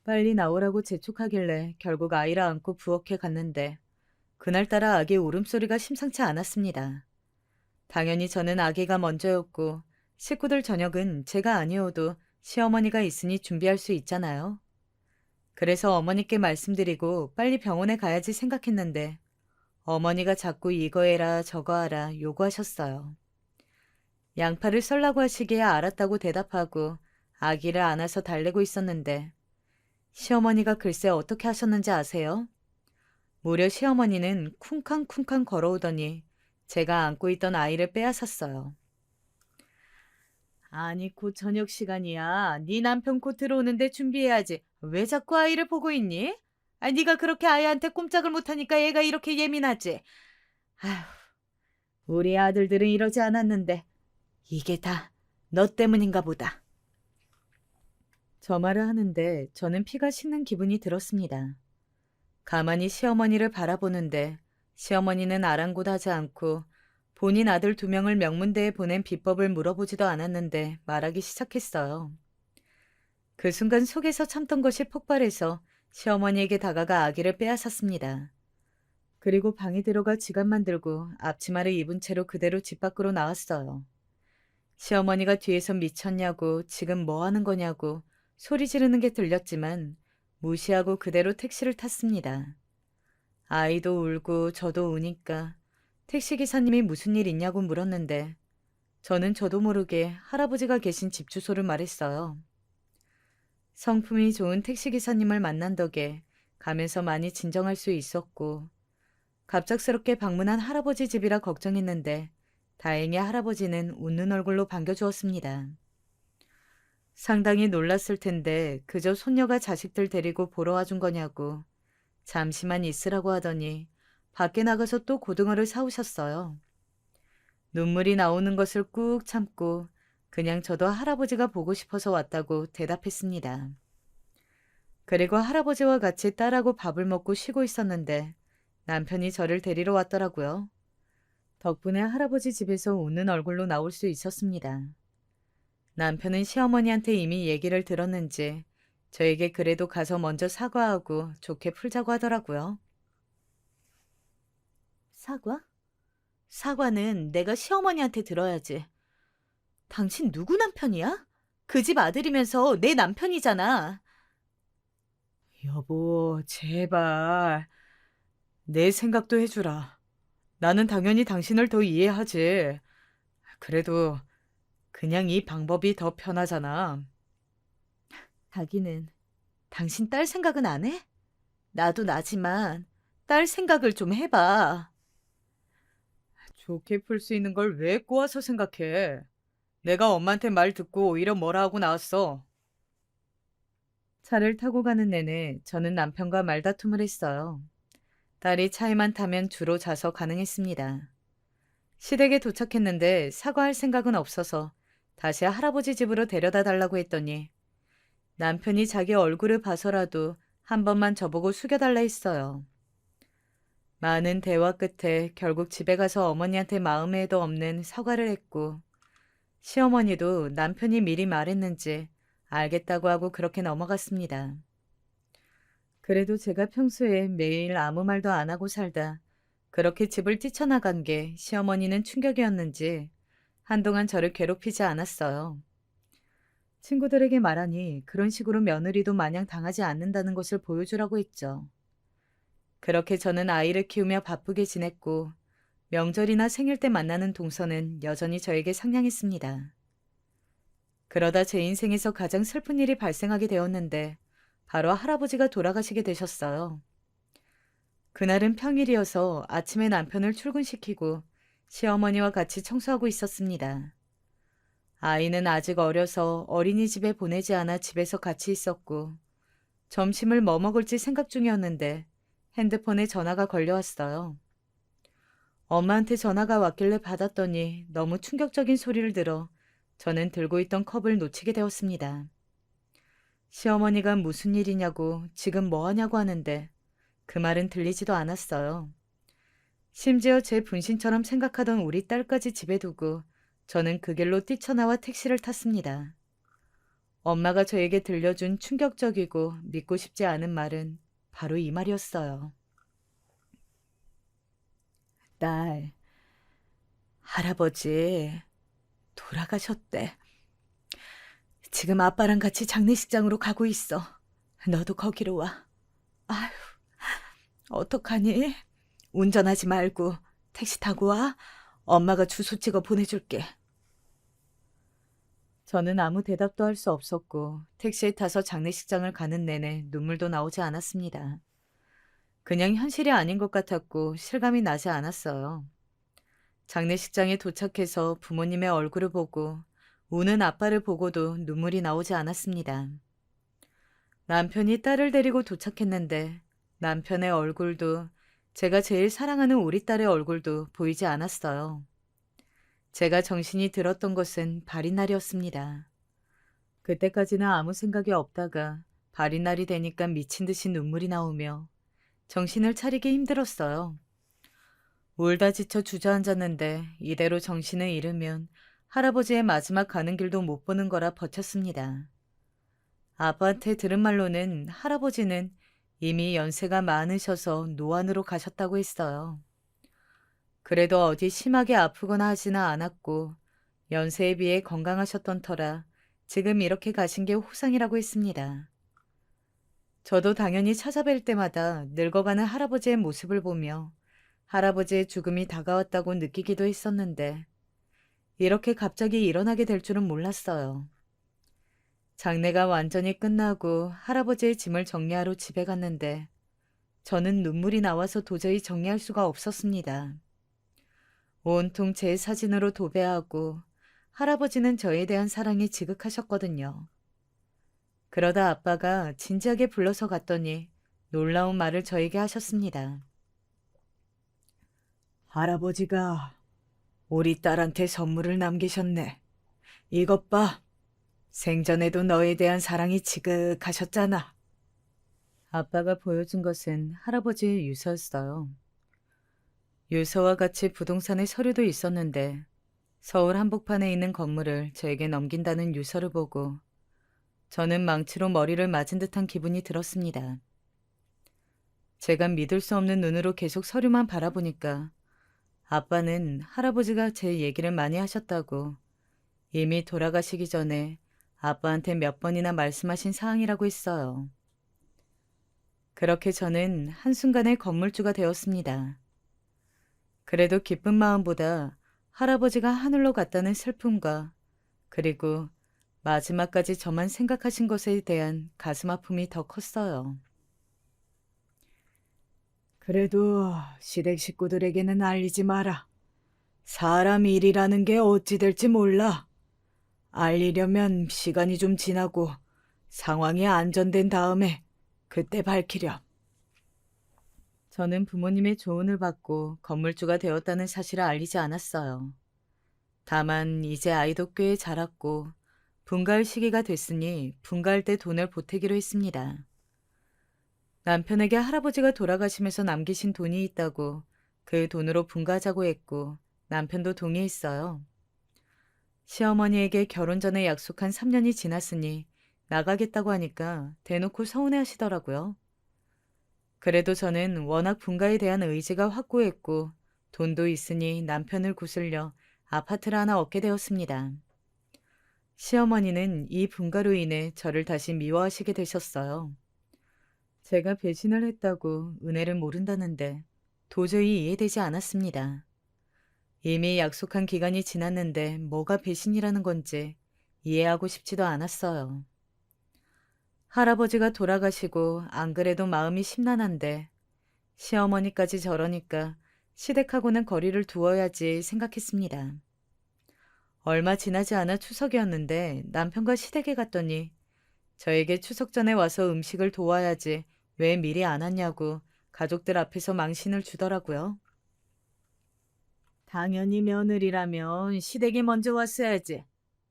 빨리 나오라고 재촉하길래 결국 아이를 안고 부엌에 갔는데 그날따라 아기의 울음소리가 심상치 않았습니다. 당연히 저는 아기가 먼저였고 식구들 저녁은 제가 아니어도 시어머니가 있으니 준비할 수 있잖아요. 그래서 어머니께 말씀드리고 빨리 병원에 가야지 생각했는데 어머니가 자꾸 이거 해라 저거 하라 요구하셨어요. 양파를 썰라고 하시기에 알았다고 대답하고 아기를 안아서 달래고 있었는데 시어머니가 글쎄 어떻게 하셨는지 아세요? 무려 시어머니는 쿵쾅쿵쾅 걸어오더니 제가 안고 있던 아이를 빼앗았어요. 아니 곧 저녁 시간이야. 네 남편 곧 들어오는데 준비해야지. 왜 자꾸 아이를 보고 있니? 네가 그렇게 아이한테 꼼짝을 못하니까 얘가 이렇게 예민하지. 아휴, 우리 아들들은 이러지 않았는데 이게 다 너 때문인가 보다. 저 말을 하는데 저는 피가 식는 기분이 들었습니다. 가만히 시어머니를 바라보는데 시어머니는 아랑곳하지 않고 본인 아들 2명을 명문대에 보낸 비법을 물어보지도 않았는데 말하기 시작했어요. 그 순간 속에서 참던 것이 폭발해서 시어머니에게 다가가 아기를 빼앗았습니다. 그리고 방에 들어가 지갑만 들고 앞치마를 입은 채로 그대로 집 밖으로 나왔어요. 시어머니가 뒤에서 미쳤냐고 지금 뭐 하는 거냐고 소리 지르는 게 들렸지만 무시하고 그대로 택시를 탔습니다. 아이도 울고 저도 우니까 택시기사님이 무슨 일 있냐고 물었는데 저는 저도 모르게 할아버지가 계신 집 주소를 말했어요. 성품이 좋은 택시기사님을 만난 덕에 가면서 많이 진정할 수 있었고 갑작스럽게 방문한 할아버지 집이라 걱정했는데 다행히 할아버지는 웃는 얼굴로 반겨주었습니다. 상당히 놀랐을 텐데 그저 손녀가 자식들 데리고 보러 와준 거냐고 잠시만 있으라고 하더니 밖에 나가서 또 고등어를 사오셨어요. 눈물이 나오는 것을 꾹 참고 그냥 저도 할아버지가 보고 싶어서 왔다고 대답했습니다. 그리고 할아버지와 같이 딸하고 밥을 먹고 쉬고 있었는데 남편이 저를 데리러 왔더라고요. 덕분에 할아버지 집에서 웃는 얼굴로 나올 수 있었습니다. 남편은 시어머니한테 이미 얘기를 들었는지 저에게 그래도 가서 먼저 사과하고 좋게 풀자고 하더라고요. 사과? 사과는 내가 시어머니한테 들어야지. 당신 누구 남편이야? 그 집 아들이면서 내 남편이잖아. 여보, 제발. 내 생각도 해주라. 나는 당연히 당신을 더 이해하지. 그래도 그냥 이 방법이 더 편하잖아. 자기는 당신 딸 생각은 안 해? 나도 나지만 딸 생각을 좀 해봐. 좋게 풀 수 있는 걸 왜 꼬아서 생각해? 내가 엄마한테 말 듣고 오히려 뭐라 하고 나왔어. 차를 타고 가는 내내 저는 남편과 말다툼을 했어요. 딸이 차에만 타면 주로 자서 가능했습니다. 시댁에 도착했는데 사과할 생각은 없어서 다시 할아버지 집으로 데려다 달라고 했더니 남편이 자기 얼굴을 봐서라도 한 번만 저보고 숙여달라 했어요. 많은 대화 끝에 결국 집에 가서 어머니한테 마음에도 없는 사과를 했고 시어머니도 남편이 미리 말했는지 알겠다고 하고 그렇게 넘어갔습니다. 그래도 제가 평소에 매일 아무 말도 안 하고 살다 그렇게 집을 뛰쳐나간 게 시어머니는 충격이었는지 한동안 저를 괴롭히지 않았어요. 친구들에게 말하니 그런 식으로 며느리도 마냥 당하지 않는다는 것을 보여주라고 했죠. 그렇게 저는 아이를 키우며 바쁘게 지냈고 명절이나 생일 때 만나는 동서는 여전히 저에게 상냥했습니다. 그러다 제 인생에서 가장 슬픈 일이 발생하게 되었는데 바로 할아버지가 돌아가시게 되셨어요. 그날은 평일이어서 아침에 남편을 출근시키고 시어머니와 같이 청소하고 있었습니다. 아이는 아직 어려서 어린이집에 보내지 않아 집에서 같이 있었고 점심을 뭐 먹을지 생각 중이었는데 핸드폰에 전화가 걸려왔어요. 엄마한테 전화가 왔길래 받았더니 너무 충격적인 소리를 들어 저는 들고 있던 컵을 놓치게 되었습니다. 시어머니가 무슨 일이냐고 지금 뭐 하냐고 하는데 그 말은 들리지도 않았어요. 심지어 제 분신처럼 생각하던 우리 딸까지 집에 두고 저는 그 길로 뛰쳐나와 택시를 탔습니다. 엄마가 저에게 들려준 충격적이고 믿고 싶지 않은 말은 바로 이 말이었어요. 딸, 할아버지 돌아가셨대. 지금 아빠랑 같이 장례식장으로 가고 있어. 너도 거기로 와. 아휴, 어떡하니? 운전하지 말고 택시 타고 와. 엄마가 주소 찍어 보내줄게. 저는 아무 대답도 할 수 없었고 택시에 타서 장례식장을 가는 내내 눈물도 나오지 않았습니다. 그냥 현실이 아닌 것 같았고 실감이 나지 않았어요. 장례식장에 도착해서 부모님의 얼굴을 보고 우는 아빠를 보고도 눈물이 나오지 않았습니다. 남편이 딸을 데리고 도착했는데 남편의 얼굴도 제가 제일 사랑하는 우리 딸의 얼굴도 보이지 않았어요. 제가 정신이 들었던 것은 발인날이었습니다. 그때까지는 아무 생각이 없다가 발인날이 되니까 미친 듯이 눈물이 나오며 정신을 차리기 힘들었어요. 울다 지쳐 주저앉았는데 이대로 정신을 잃으면 할아버지의 마지막 가는 길도 못 보는 거라 버텼습니다. 아빠한테 들은 말로는 할아버지는 이미 연세가 많으셔서 노안으로 가셨다고 했어요. 그래도 어디 심하게 아프거나 하지는 않았고 연세에 비해 건강하셨던 터라 지금 이렇게 가신 게 호상이라고 했습니다. 저도 당연히 찾아뵐 때마다 늙어가는 할아버지의 모습을 보며 할아버지의 죽음이 다가왔다고 느끼기도 했었는데 이렇게 갑자기 일어나게 될 줄은 몰랐어요. 장례가 완전히 끝나고 할아버지의 짐을 정리하러 집에 갔는데 저는 눈물이 나와서 도저히 정리할 수가 없었습니다. 온통 제 사진으로 도배하고 할아버지는 저에 대한 사랑이 지극하셨거든요. 그러다 아빠가 진지하게 불러서 갔더니 놀라운 말을 저에게 하셨습니다. 할아버지가 우리 딸한테 선물을 남기셨네. 이것 봐. 생전에도 너에 대한 사랑이 지극하셨잖아. 아빠가 보여준 것은 할아버지의 유서였어요. 유서와 같이 부동산의 서류도 있었는데 서울 한복판에 있는 건물을 저에게 넘긴다는 유서를 보고 저는 망치로 머리를 맞은 듯한 기분이 들었습니다. 제가 믿을 수 없는 눈으로 계속 서류만 바라보니까 아빠는 할아버지가 제 얘기를 많이 하셨다고 이미 돌아가시기 전에 아빠한테 몇 번이나 말씀하신 사항이라고 했어요. 그렇게 저는 한순간에 건물주가 되었습니다. 그래도 기쁜 마음보다 할아버지가 하늘로 갔다는 슬픔과 그리고 마지막까지 저만 생각하신 것에 대한 가슴 아픔이 더 컸어요. 그래도 시댁 식구들에게는 알리지 마라. 사람 일이라는 게 어찌 될지 몰라. 알리려면 시간이 좀 지나고 상황이 안전된 다음에 그때 밝히렴. 저는 부모님의 조언을 받고 건물주가 되었다는 사실을 알리지 않았어요. 다만 이제 아이도 꽤 자랐고 분가할 시기가 됐으니 분가할 때 돈을 보태기로 했습니다. 남편에게 할아버지가 돌아가시면서 남기신 돈이 있다고 그 돈으로 분가하자고 했고 남편도 동의했어요. 시어머니에게 결혼 전에 약속한 3년이 지났으니 나가겠다고 하니까 대놓고 서운해 하시더라고요. 그래도 저는 워낙 분가에 대한 의지가 확고했고 돈도 있으니 남편을 구슬려 아파트를 하나 얻게 되었습니다. 시어머니는 이 분가로 인해 저를 다시 미워하시게 되셨어요. 제가 배신을 했다고 은혜를 모른다는데 도저히 이해되지 않았습니다. 이미 약속한 기간이 지났는데 뭐가 배신이라는 건지 이해하고 싶지도 않았어요. 할아버지가 돌아가시고 안 그래도 마음이 심란한데 시어머니까지 저러니까 시댁하고는 거리를 두어야지 생각했습니다. 얼마 지나지 않아 추석이었는데 남편과 시댁에 갔더니 저에게 추석 전에 와서 음식을 도와야지 왜 미리 안 왔냐고 가족들 앞에서 망신을 주더라고요. 당연히 며느리라면 시댁이 먼저 왔어야지.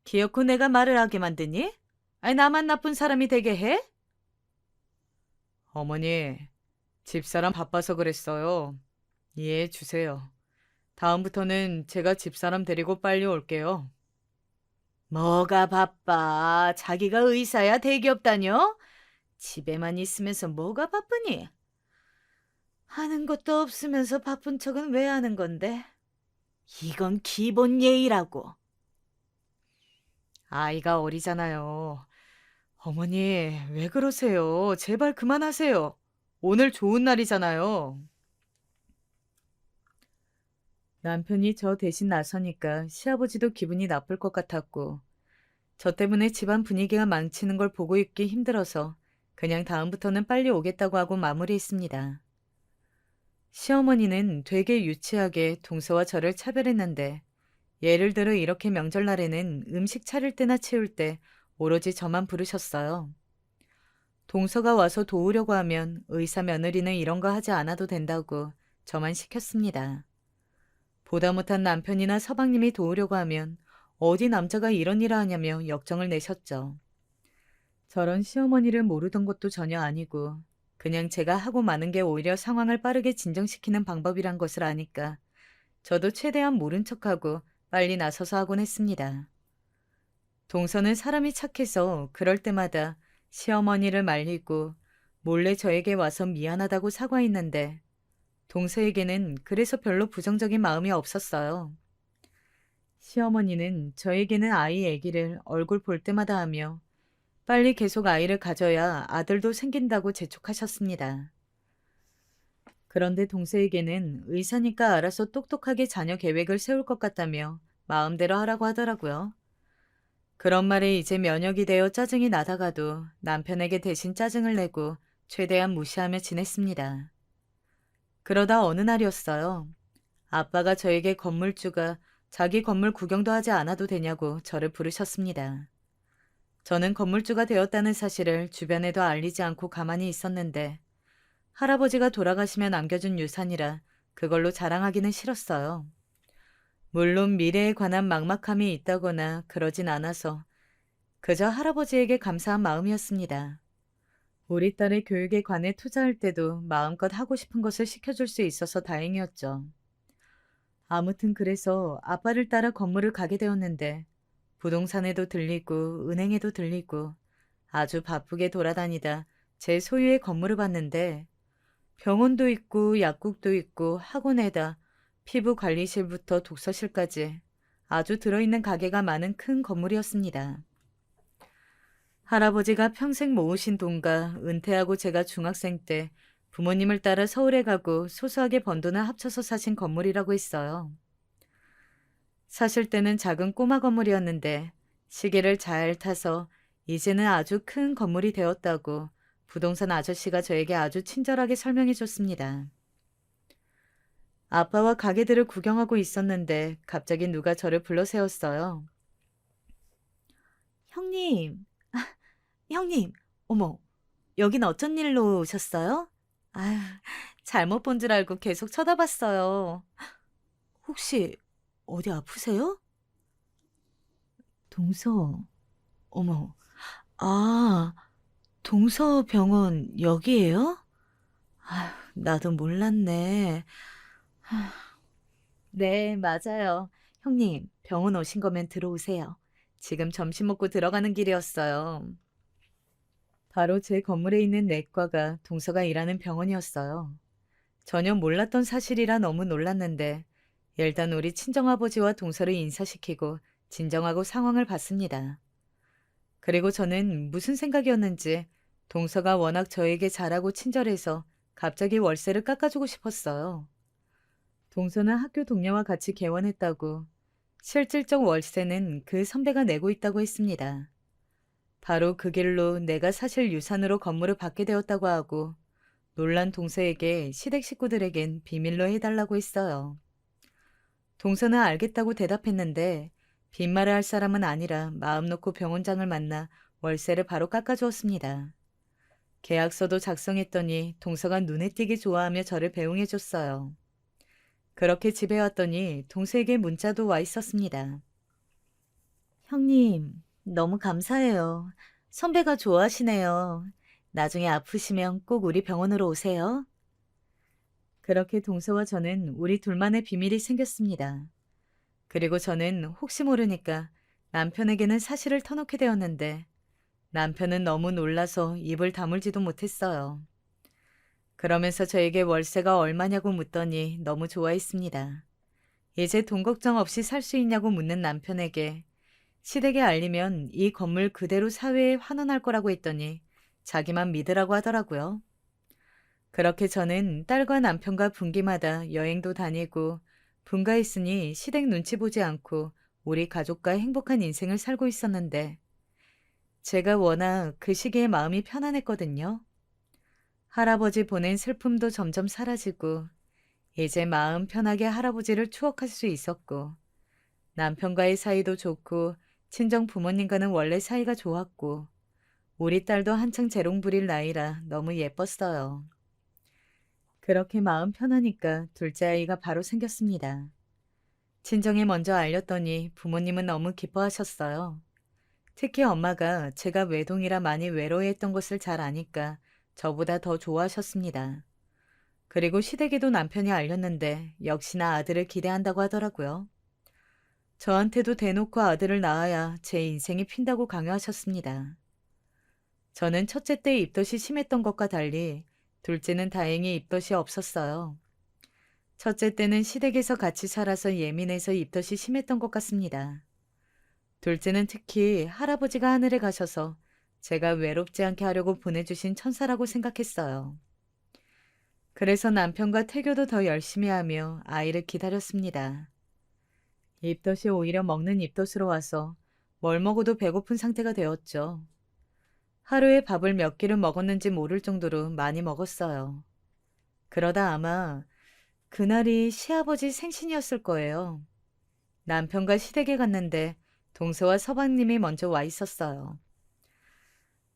기어코 내가 말을 하게 만드니? 아니 나만 나쁜 사람이 되게 해? 어머니, 집사람 바빠서 그랬어요. 이해해 주세요. 다음부터는 제가 집사람 데리고 빨리 올게요. 뭐가 바빠? 자기가 의사야 대기업 다녀? 집에만 있으면서 뭐가 바쁘니? 하는 것도 없으면서 바쁜 척은 왜 하는 건데? 이건 기본 예의라고. 아이가 어리잖아요. 어머니, 왜 그러세요? 제발 그만하세요. 오늘 좋은 날이잖아요. 남편이 저 대신 나서니까 시아버지도 기분이 나쁠 것 같았고, 저 때문에 집안 분위기가 망치는 걸 보고 있기 힘들어서 그냥 다음부터는 빨리 오겠다고 하고 마무리했습니다. 시어머니는 되게 유치하게 동서와 저를 차별했는데, 예를 들어 이렇게 명절날에는 음식 차릴 때나 치울 때 오로지 저만 부르셨어요. 동서가 와서 도우려고 하면 의사 며느리는 이런 거 하지 않아도 된다고 저만 시켰습니다. 보다 못한 남편이나 서방님이 도우려고 하면 어디 남자가 이런 일을 하냐며 역정을 내셨죠. 저런 시어머니를 모르던 것도 전혀 아니고 그냥 제가 하고 마는 게 오히려 상황을 빠르게 진정시키는 방법이란 것을 아니까 저도 최대한 모른 척하고 빨리 나서서 하곤 했습니다. 동서는 사람이 착해서 그럴 때마다 시어머니를 말리고 몰래 저에게 와서 미안하다고 사과했는데 동서에게는 그래서 별로 부정적인 마음이 없었어요. 시어머니는 저에게는 아이 얘기를 얼굴 볼 때마다 하며 빨리 계속 아이를 가져야 아들도 생긴다고 재촉하셨습니다. 그런데 동서에게는 의사니까 알아서 똑똑하게 자녀 계획을 세울 것 같다며 마음대로 하라고 하더라고요. 그런 말에 이제 면역이 되어 짜증이 나다가도 남편에게 대신 짜증을 내고 최대한 무시하며 지냈습니다. 그러다 어느 날이었어요. 아빠가 저에게 건물주가 자기 건물 구경도 하지 않아도 되냐고 저를 부르셨습니다. 저는 건물주가 되었다는 사실을 주변에도 알리지 않고 가만히 있었는데 할아버지가 돌아가시며 남겨준 유산이라 그걸로 자랑하기는 싫었어요. 물론 미래에 관한 막막함이 있다거나 그러진 않아서 그저 할아버지에게 감사한 마음이었습니다. 우리 딸의 교육에 관해 투자할 때도 마음껏 하고 싶은 것을 시켜줄 수 있어서 다행이었죠. 아무튼 그래서 아빠를 따라 건물을 가게 되었는데 부동산에도 들리고 은행에도 들리고 아주 바쁘게 돌아다니다 제 소유의 건물을 봤는데 병원도 있고 약국도 있고 학원에다 피부관리실부터 독서실까지 아주 들어있는 가게가 많은 큰 건물이었습니다. 할아버지가 평생 모으신 돈과 은퇴하고 제가 중학생 때 부모님을 따라 서울에 가고 소소하게 번 돈을 합쳐서 사신 건물이라고 했어요. 사실 때는 작은 꼬마 건물이었는데 시기를 잘 타서 이제는 아주 큰 건물이 되었다고 부동산 아저씨가 저에게 아주 친절하게 설명해 줬습니다. 아빠와 가게들을 구경하고 있었는데 갑자기 누가 저를 불러 세웠어요. 형님, 형님, 어머, 여긴 어쩐 일로 오셨어요? 아휴, 잘못 본 줄 알고 계속 쳐다봤어요. 혹시 어디 아프세요? 동서, 어머, 아, 동서병원 여기예요? 아휴, 나도 몰랐네. 아휴, 네, 맞아요. 형님, 병원 오신 거면 들어오세요. 지금 점심 먹고 들어가는 길이었어요. 바로 제 건물에 있는 내과가 동서가 일하는 병원이었어요. 전혀 몰랐던 사실이라 너무 놀랐는데 일단 우리 친정아버지와 동서를 인사시키고 진정하고 상황을 봤습니다. 그리고 저는 무슨 생각이었는지 동서가 워낙 저에게 잘하고 친절해서 갑자기 월세를 깎아주고 싶었어요. 동서는 학교 동료와 같이 개원했다고 실질적 월세는 그 선배가 내고 있다고 했습니다. 바로 그 길로 내가 사실 유산으로 건물을 받게 되었다고 하고 놀란 동서에게 시댁 식구들에겐 비밀로 해달라고 했어요. 동서는 알겠다고 대답했는데 빈말을 할 사람은 아니라 마음 놓고 병원장을 만나 월세를 바로 깎아주었습니다. 계약서도 작성했더니 동서가 눈에 띄게 좋아하며 저를 배웅해줬어요. 그렇게 집에 왔더니 동서에게 문자도 와 있었습니다. 형님, 너무 감사해요. 선배가 좋아하시네요. 나중에 아프시면 꼭 우리 병원으로 오세요. 그렇게 동서와 저는 우리 둘만의 비밀이 생겼습니다. 그리고 저는 혹시 모르니까 남편에게는 사실을 터놓게 되었는데 남편은 너무 놀라서 입을 다물지도 못했어요. 그러면서 저에게 월세가 얼마냐고 묻더니 너무 좋아했습니다. 이제 돈 걱정 없이 살 수 있냐고 묻는 남편에게 시댁에 알리면 이 건물 그대로 사회에 환원할 거라고 했더니 자기만 믿으라고 하더라고요. 그렇게 저는 딸과 남편과 분기마다 여행도 다니고 분가했으니 시댁 눈치 보지 않고 우리 가족과 행복한 인생을 살고 있었는데 제가 워낙 그 시기에 마음이 편안했거든요. 할아버지 보낸 슬픔도 점점 사라지고 이제 마음 편하게 할아버지를 추억할 수 있었고 남편과의 사이도 좋고 친정 부모님과는 원래 사이가 좋았고 우리 딸도 한창 재롱 부릴 나이라 너무 예뻤어요. 그렇게 마음 편하니까 둘째 아이가 바로 생겼습니다. 친정에 먼저 알렸더니 부모님은 너무 기뻐하셨어요. 특히 엄마가 제가 외동이라 많이 외로워했던 것을 잘 아니까 저보다 더 좋아하셨습니다. 그리고 시댁에도 남편이 알렸는데 역시나 아들을 기대한다고 하더라고요. 저한테도 대놓고 아들을 낳아야 제 인생이 핀다고 강요하셨습니다. 저는 첫째 때 입덧이 심했던 것과 달리 둘째는 다행히 입덧이 없었어요. 첫째 때는 시댁에서 같이 살아서 예민해서 입덧이 심했던 것 같습니다. 둘째는 특히 할아버지가 하늘에 가셔서 제가 외롭지 않게 하려고 보내주신 천사라고 생각했어요. 그래서 남편과 태교도 더 열심히 하며 아이를 기다렸습니다. 입덧이 오히려 먹는 입덧으로 와서 뭘 먹어도 배고픈 상태가 되었죠. 하루에 밥을 몇 끼를 먹었는지 모를 정도로 많이 먹었어요. 그러다 아마 그날이 시아버지 생신이었을 거예요. 남편과 시댁에 갔는데 동서와 서방님이 먼저 와 있었어요.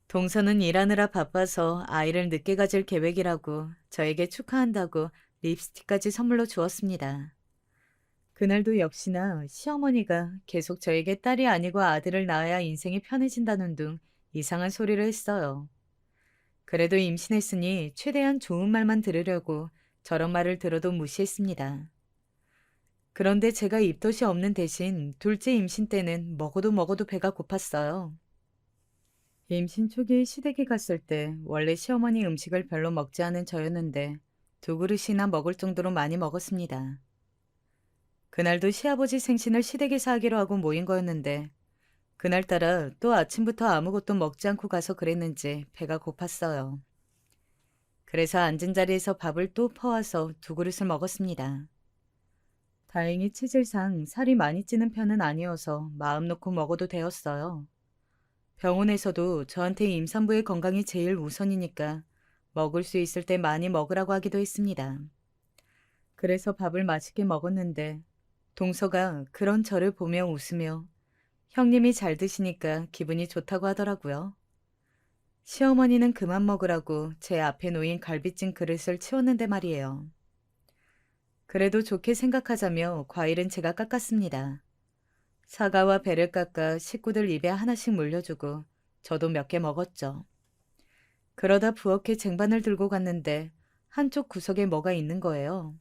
동서는 일하느라 바빠서 아이를 늦게 가질 계획이라고 저에게 축하한다고 립스틱까지 선물로 주었습니다. 그날도 역시나 시어머니가 계속 저에게 딸이 아니고 아들을 낳아야 인생이 편해진다는 둥 이상한 소리를 했어요. 그래도 임신했으니 최대한 좋은 말만 들으려고 저런 말을 들어도 무시했습니다. 그런데 제가 입덧이 없는 대신 둘째 임신 때는 먹어도 배가 고팠어요. 임신 초기에 시댁에 갔을 때 원래 시어머니 음식을 별로 먹지 않은 저였는데 2그릇이나 먹을 정도로 많이 먹었습니다. 그날도 시아버지 생신을 시댁에서 하기로 하고 모인 거였는데 그날따라 또 아침부터 아무것도 먹지 않고 가서 그랬는지 배가 고팠어요. 그래서 앉은 자리에서 밥을 또 퍼와서 2그릇을 먹었습니다. 다행히 체질상 살이 많이 찌는 편은 아니어서 마음 놓고 먹어도 되었어요. 병원에서도 저한테 임산부의 건강이 제일 우선이니까 먹을 수 있을 때 많이 먹으라고 하기도 했습니다. 그래서 밥을 맛있게 먹었는데 동서가 그런 저를 보며 웃으며 형님이 잘 드시니까 기분이 좋다고 하더라고요. 시어머니는 그만 먹으라고 제 앞에 놓인 갈비찜 그릇을 치웠는데 말이에요. 그래도 좋게 생각하자며 과일은 제가 깎았습니다. 사과와 배를 깎아 식구들 입에 하나씩 물려주고 저도 몇 개 먹었죠. 그러다 부엌에 쟁반을 들고 갔는데 한쪽 구석에 뭐가 있는 거예요.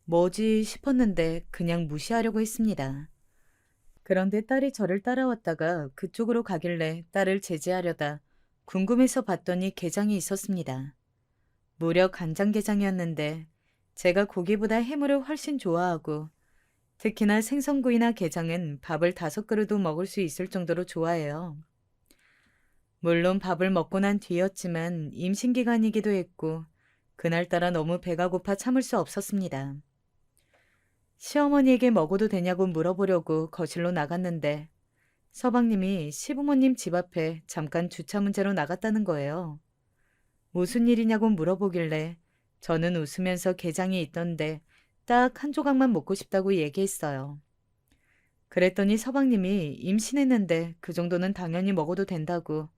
뭐지 싶었는데 그냥 무시하려고 했습니다. 그런데 딸이 저를 따라왔다가 그쪽으로 가길래 딸을 제지하려다 궁금해서 봤더니 게장이 있었습니다. 무려 간장게장이었는데 제가 고기보다 해물을 훨씬 좋아하고 특히나 생선구이나 게장은 밥을 5그릇도 먹을 수 있을 정도로 좋아해요. 물론 밥을 먹고 난 뒤였지만 임신기간이기도 했고 그날따라 너무 배가 고파 참을 수 없었습니다. 시어머니에게 먹어도 되냐고 물어보려고 거실로 나갔는데 서방님이 시부모님 집 앞에 잠깐 주차 문제로 나갔다는 거예요. 무슨 일이냐고 물어보길래 저는 웃으면서 게장이 있던데 딱 한 조각만 먹고 싶다고 얘기했어요. 그랬더니 서방님이 임신했는데 그 정도는 당연히 먹어도 된다고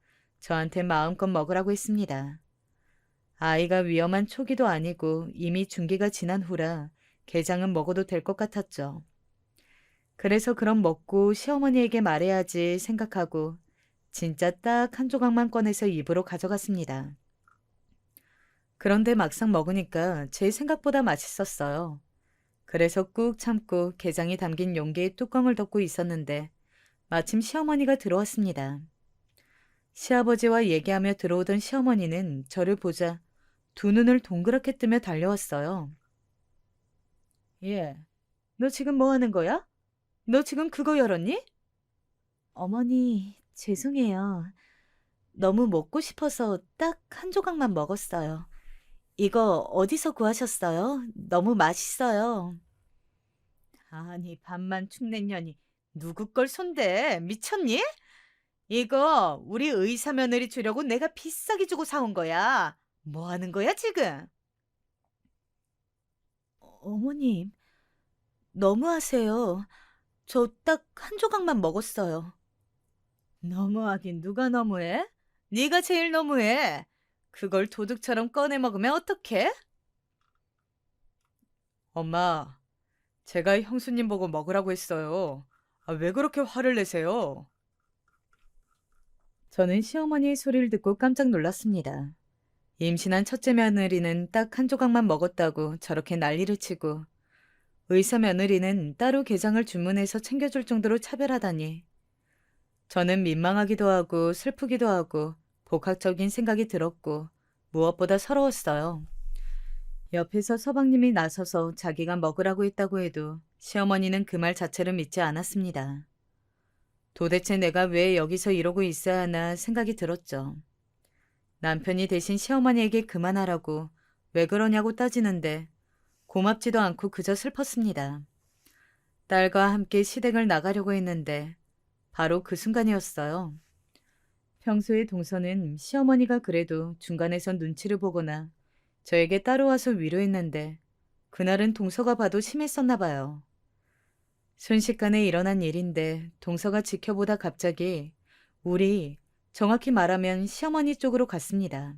저한테 마음껏 먹으라고 했습니다. 아이가 위험한 초기도 아니고 이미 중기가 지난 후라 게장은 먹어도 될 것 같았죠. 그래서 그럼 먹고 시어머니에게 말해야지 생각하고 진짜 딱 한 조각만 꺼내서 입으로 가져갔습니다. 그런데 막상 먹으니까 제 생각보다 맛있었어요. 그래서 꾹 참고 게장이 담긴 용기에 뚜껑을 덮고 있었는데 마침 시어머니가 들어왔습니다. 시아버지와 얘기하며 들어오던 시어머니는 저를 보자 2눈을 동그랗게 뜨며 달려왔어요. 예, 너 지금 뭐 하는 거야? 너 지금 그거 열었니? 어머니, 죄송해요. 너무 먹고 싶어서 딱 한 조각만 먹었어요. 이거 어디서 구하셨어요? 너무 맛있어요. 아니, 반만 축내년이 누구 걸 손대? 미쳤니? 이거 우리 의사 며느리 주려고 내가 비싸게 주고 사온 거야. 뭐 하는 거야, 지금? 어머님, 너무하세요. 저 딱 한 조각만 먹었어요. 너무하긴 누가 너무해? 네가 제일 너무해. 그걸 도둑처럼 꺼내 먹으면 어떡해? 엄마, 제가 형수님 보고 먹으라고 했어요. 왜 그렇게 화를 내세요? 저는 시어머니의 소리를 듣고 깜짝 놀랐습니다. 임신한 첫째 며느리는 딱 한 조각만 먹었다고 저렇게 난리를 치고 의사 며느리는 따로 게장을 주문해서 챙겨줄 정도로 차별하다니. 저는 민망하기도 하고 슬프기도 하고 복합적인 생각이 들었고 무엇보다 서러웠어요. 옆에서 서방님이 나서서 자기가 먹으라고 했다고 해도 시어머니는 그 말 자체를 믿지 않았습니다. 도대체 내가 왜 여기서 이러고 있어야 하나 생각이 들었죠. 남편이 대신 시어머니에게 그만하라고 왜 그러냐고 따지는데 고맙지도 않고 그저 슬펐습니다. 딸과 함께 시댁을 나가려고 했는데 바로 그 순간이었어요. 평소에 동서는 시어머니가 그래도 중간에선 눈치를 보거나 저에게 따라와서 위로했는데 그날은 동서가 봐도 심했었나 봐요. 순식간에 일어난 일인데 동서가 지켜보다 갑자기 우리, 정확히 말하면 시어머니 쪽으로 갔습니다.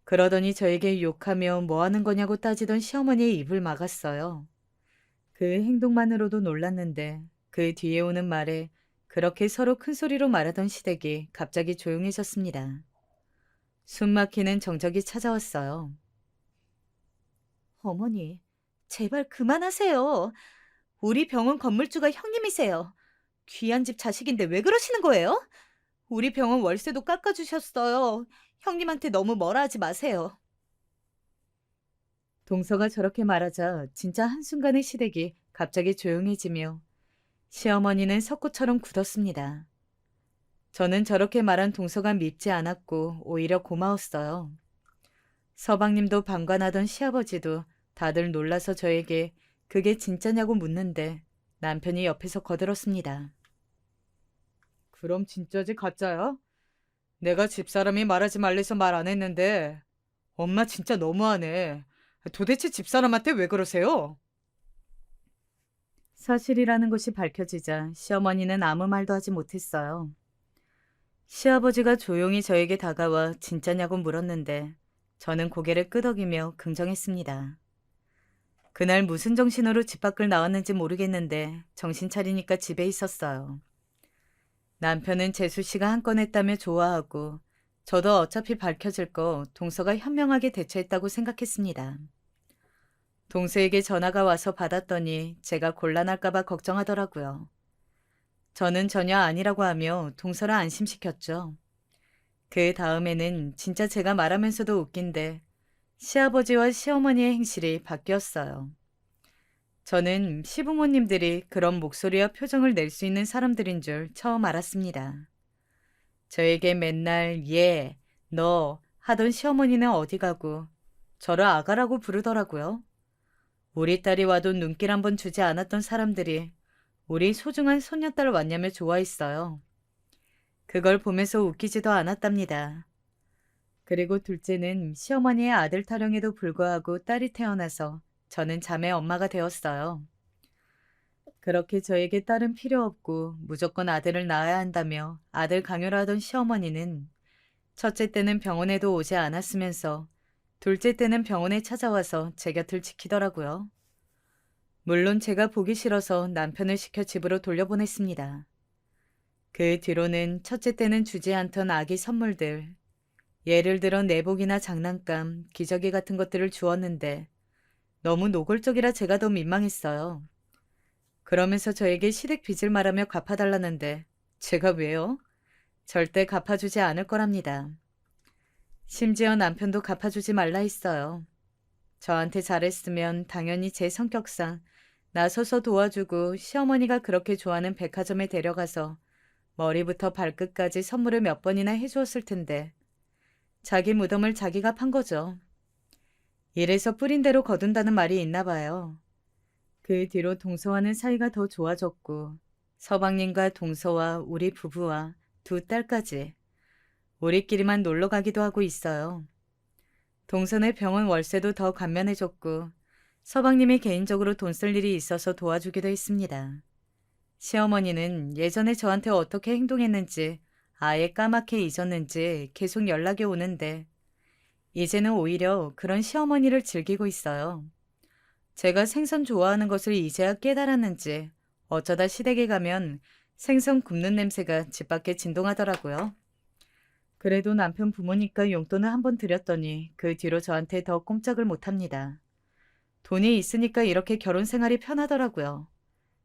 그러더니 저에게 욕하며 뭐 하는 거냐고 따지던 시어머니의 입을 막았어요. 그 행동만으로도 놀랐는데 그 뒤에 오는 말에 그렇게 서로 큰 소리로 말하던 시댁이 갑자기 조용해졌습니다. 숨막히는 정적이 찾아왔어요. 어머니, 제발 그만하세요. 우리 병원 건물주가 형님이세요. 귀한 집 자식인데 왜 그러시는 거예요? 우리 병원 월세도 깎아주셨어요. 형님한테 너무 뭐라 하지 마세요. 동서가 저렇게 말하자 진짜 한순간에 시댁이 갑자기 조용해지며 시어머니는 석고처럼 굳었습니다. 저는 저렇게 말한 동서가 밉지 않았고 오히려 고마웠어요. 서방님도 방관하던 시아버지도 다들 놀라서 저에게 그게 진짜냐고 묻는데 남편이 옆에서 거들었습니다. 그럼 진짜지 가짜야? 내가 집사람이 말하지 말래서 말 안 했는데 엄마 진짜 너무하네. 도대체 집사람한테 왜 그러세요? 사실이라는 것이 밝혀지자 시어머니는 아무 말도 하지 못했어요. 시아버지가 조용히 저에게 다가와 진짜냐고 물었는데 저는 고개를 끄덕이며 긍정했습니다. 그날 무슨 정신으로 집 밖을 나왔는지 모르겠는데 정신 차리니까 집에 있었어요. 남편은 재수 씨가 한 건 했다며 좋아하고 저도 어차피 밝혀질 거 동서가 현명하게 대처했다고 생각했습니다. 동서에게 전화가 와서 받았더니 제가 곤란할까봐 걱정하더라고요. 저는 전혀 아니라고 하며 동서를 안심시켰죠. 그 다음에는 진짜 제가 말하면서도 웃긴데 시아버지와 시어머니의 행실이 바뀌었어요. 저는 시부모님들이 그런 목소리와 표정을 낼 수 있는 사람들인 줄 처음 알았습니다. 저에게 맨날 얘, 너 하던 시어머니는 어디 가고 저를 아가라고 부르더라고요. 우리 딸이 와도 눈길 한번 주지 않았던 사람들이 우리 소중한 손녀딸 왔냐며 좋아했어요. 그걸 보면서 웃기지도 않았답니다. 그리고 둘째는 시어머니의 아들 타령에도 불구하고 딸이 태어나서 저는 자매 엄마가 되었어요. 그렇게 저에게 딸은 필요 없고 무조건 아들을 낳아야 한다며 아들 강요를 하던 시어머니는 첫째 때는 병원에도 오지 않았으면서 둘째 때는 병원에 찾아와서 제 곁을 지키더라고요. 물론 제가 보기 싫어서 남편을 시켜 집으로 돌려보냈습니다. 그 뒤로는 첫째 때는 주지 않던 아기 선물들, 예를 들어 내복이나 장난감, 기저귀 같은 것들을 주었는데 너무 노골적이라 제가 더 민망했어요. 그러면서 저에게 시댁 빚을 말하며 갚아달라는데 제가 왜요? 절대 갚아주지 않을 거랍니다. 심지어 남편도 갚아주지 말라 했어요. 저한테 잘했으면 당연히 제 성격상 나서서 도와주고 시어머니가 그렇게 좋아하는 백화점에 데려가서 머리부터 발끝까지 선물을 몇 번이나 해주었을 텐데 자기 무덤을 자기가 판 거죠. 이래서 뿌린 대로 거둔다는 말이 있나 봐요. 그 뒤로 동서와는 사이가 더 좋아졌고 서방님과 동서와 우리 부부와 두 딸까지 우리끼리만 놀러 가기도 하고 있어요. 동서네 병원 월세도 더 감면해줬고 서방님이 개인적으로 돈 쓸 일이 있어서 도와주기도 했습니다. 시어머니는 예전에 저한테 어떻게 행동했는지 아예 까맣게 잊었는지 계속 연락이 오는데 이제는 오히려 그런 시어머니를 즐기고 있어요. 제가 생선 좋아하는 것을 이제야 깨달았는지 어쩌다 시댁에 가면 생선 굽는 냄새가 집 밖에 진동하더라고요. 그래도 남편 부모니까 용돈을 한 번 드렸더니 그 뒤로 저한테 더 꼼짝을 못합니다. 돈이 있으니까 이렇게 결혼 생활이 편하더라고요.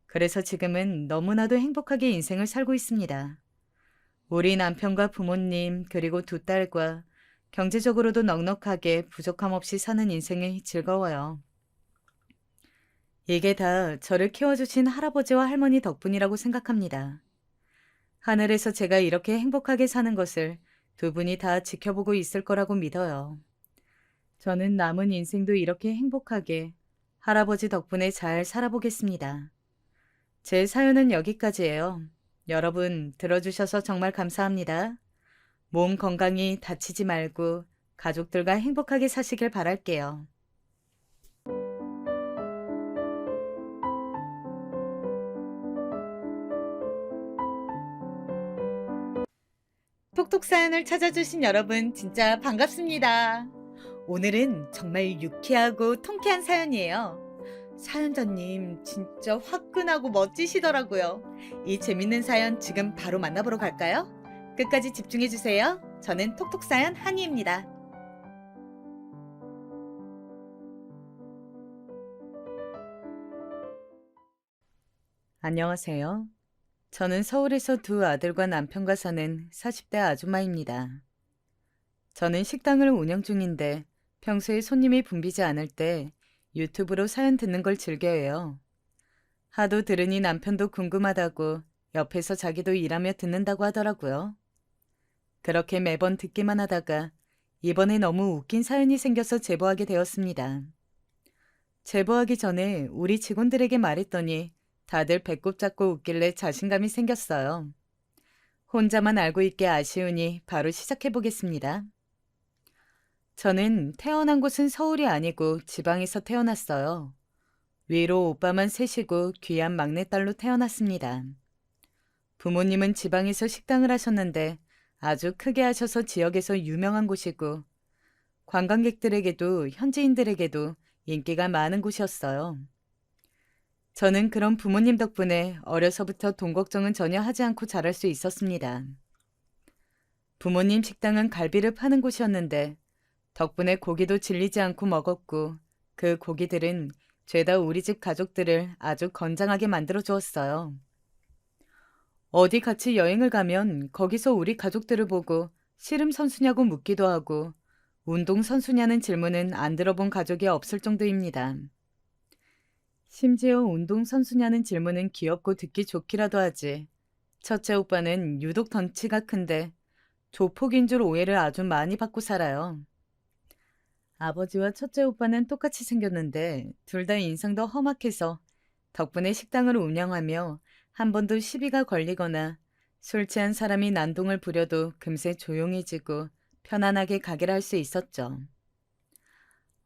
그래서 지금은 너무나도 행복하게 인생을 살고 있습니다. 우리 남편과 부모님 그리고 두 딸과 경제적으로도 넉넉하게 부족함 없이 사는 인생이 즐거워요. 이게 다 저를 키워주신 할아버지와 할머니 덕분이라고 생각합니다. 하늘에서 제가 이렇게 행복하게 사는 것을 두 분이 다 지켜보고 있을 거라고 믿어요. 저는 남은 인생도 이렇게 행복하게 할아버지 덕분에 잘 살아보겠습니다. 제 사연은 여기까지예요. 여러분 들어주셔서 정말 감사합니다. 몸 건강히 다치지 말고 가족들과 행복하게 사시길 바랄게요. 톡톡 사연을 찾아주신 여러분 진짜 반갑습니다. 오늘은 정말 유쾌하고 통쾌한 사연이에요. 사연자님 진짜 화끈하고 멋지시더라고요. 이 재밌는 사연 지금 바로 만나보러 갈까요? 끝까지 집중해주세요. 저는 톡톡 사연 한이입니다. 안녕하세요. 저는 서울에서 두 아들과 남편과 사는 40대 아줌마입니다. 저는 식당을 운영 중인데 평소에 손님이 붐비지 않을 때 유튜브로 사연 듣는 걸 즐겨해요. 하도 들으니 남편도 궁금하다고 옆에서 자기도 일하며 듣는다고 하더라고요. 그렇게 매번 듣기만 하다가 이번에 너무 웃긴 사연이 생겨서 제보하게 되었습니다. 제보하기 전에 우리 직원들에게 말했더니 다들 배꼽 잡고 웃길래 자신감이 생겼어요. 혼자만 알고 있게 아쉬우니 바로 시작해 보겠습니다. 저는 태어난 곳은 서울이 아니고 지방에서 태어났어요. 위로 오빠만 셋이고 귀한 막내딸로 태어났습니다. 부모님은 지방에서 식당을 하셨는데 아주 크게 하셔서 지역에서 유명한 곳이고 관광객들에게도 현지인들에게도 인기가 많은 곳이었어요. 저는 그런 부모님 덕분에 어려서부터 돈 걱정은 전혀 하지 않고 자랄 수 있었습니다. 부모님 식당은 갈비를 파는 곳이었는데 덕분에 고기도 질리지 않고 먹었고 그 고기들은 죄다 우리 집 가족들을 아주 건장하게 만들어 주었어요. 어디 같이 여행을 가면 거기서 우리 가족들을 보고 씨름 선수냐고 묻기도 하고 운동 선수냐는 질문은 안 들어본 가족이 없을 정도입니다. 심지어 운동 선수냐는 질문은 귀엽고 듣기 좋기라도 하지. 첫째 오빠는 유독 덩치가 큰데 조폭인 줄 오해를 아주 많이 받고 살아요. 아버지와 첫째 오빠는 똑같이 생겼는데 둘 다 인상도 험악해서 덕분에 식당을 운영하며 한 번도 시비가 걸리거나 술 취한 사람이 난동을 부려도 금세 조용해지고 편안하게 가게를 할 수 있었죠.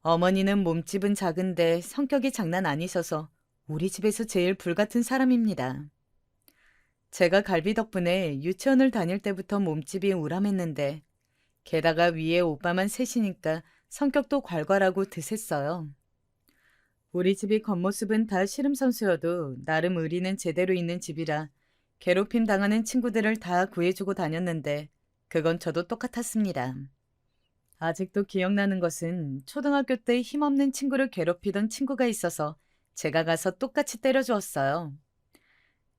어머니는 몸집은 작은데 성격이 장난 아니셔서 우리 집에서 제일 불같은 사람입니다. 제가 갈비 덕분에 유치원을 다닐 때부터 몸집이 우람했는데 게다가 위에 오빠만 셋이니까 성격도 괄괄하고 드셌어요. 우리 집이 겉모습은 다 씨름 선수여도 나름 의리는 제대로 있는 집이라 괴롭힘 당하는 친구들을 다 구해주고 다녔는데 그건 저도 똑같았습니다. 아직도 기억나는 것은 초등학교 때 힘없는 친구를 괴롭히던 친구가 있어서 제가 가서 똑같이 때려주었어요.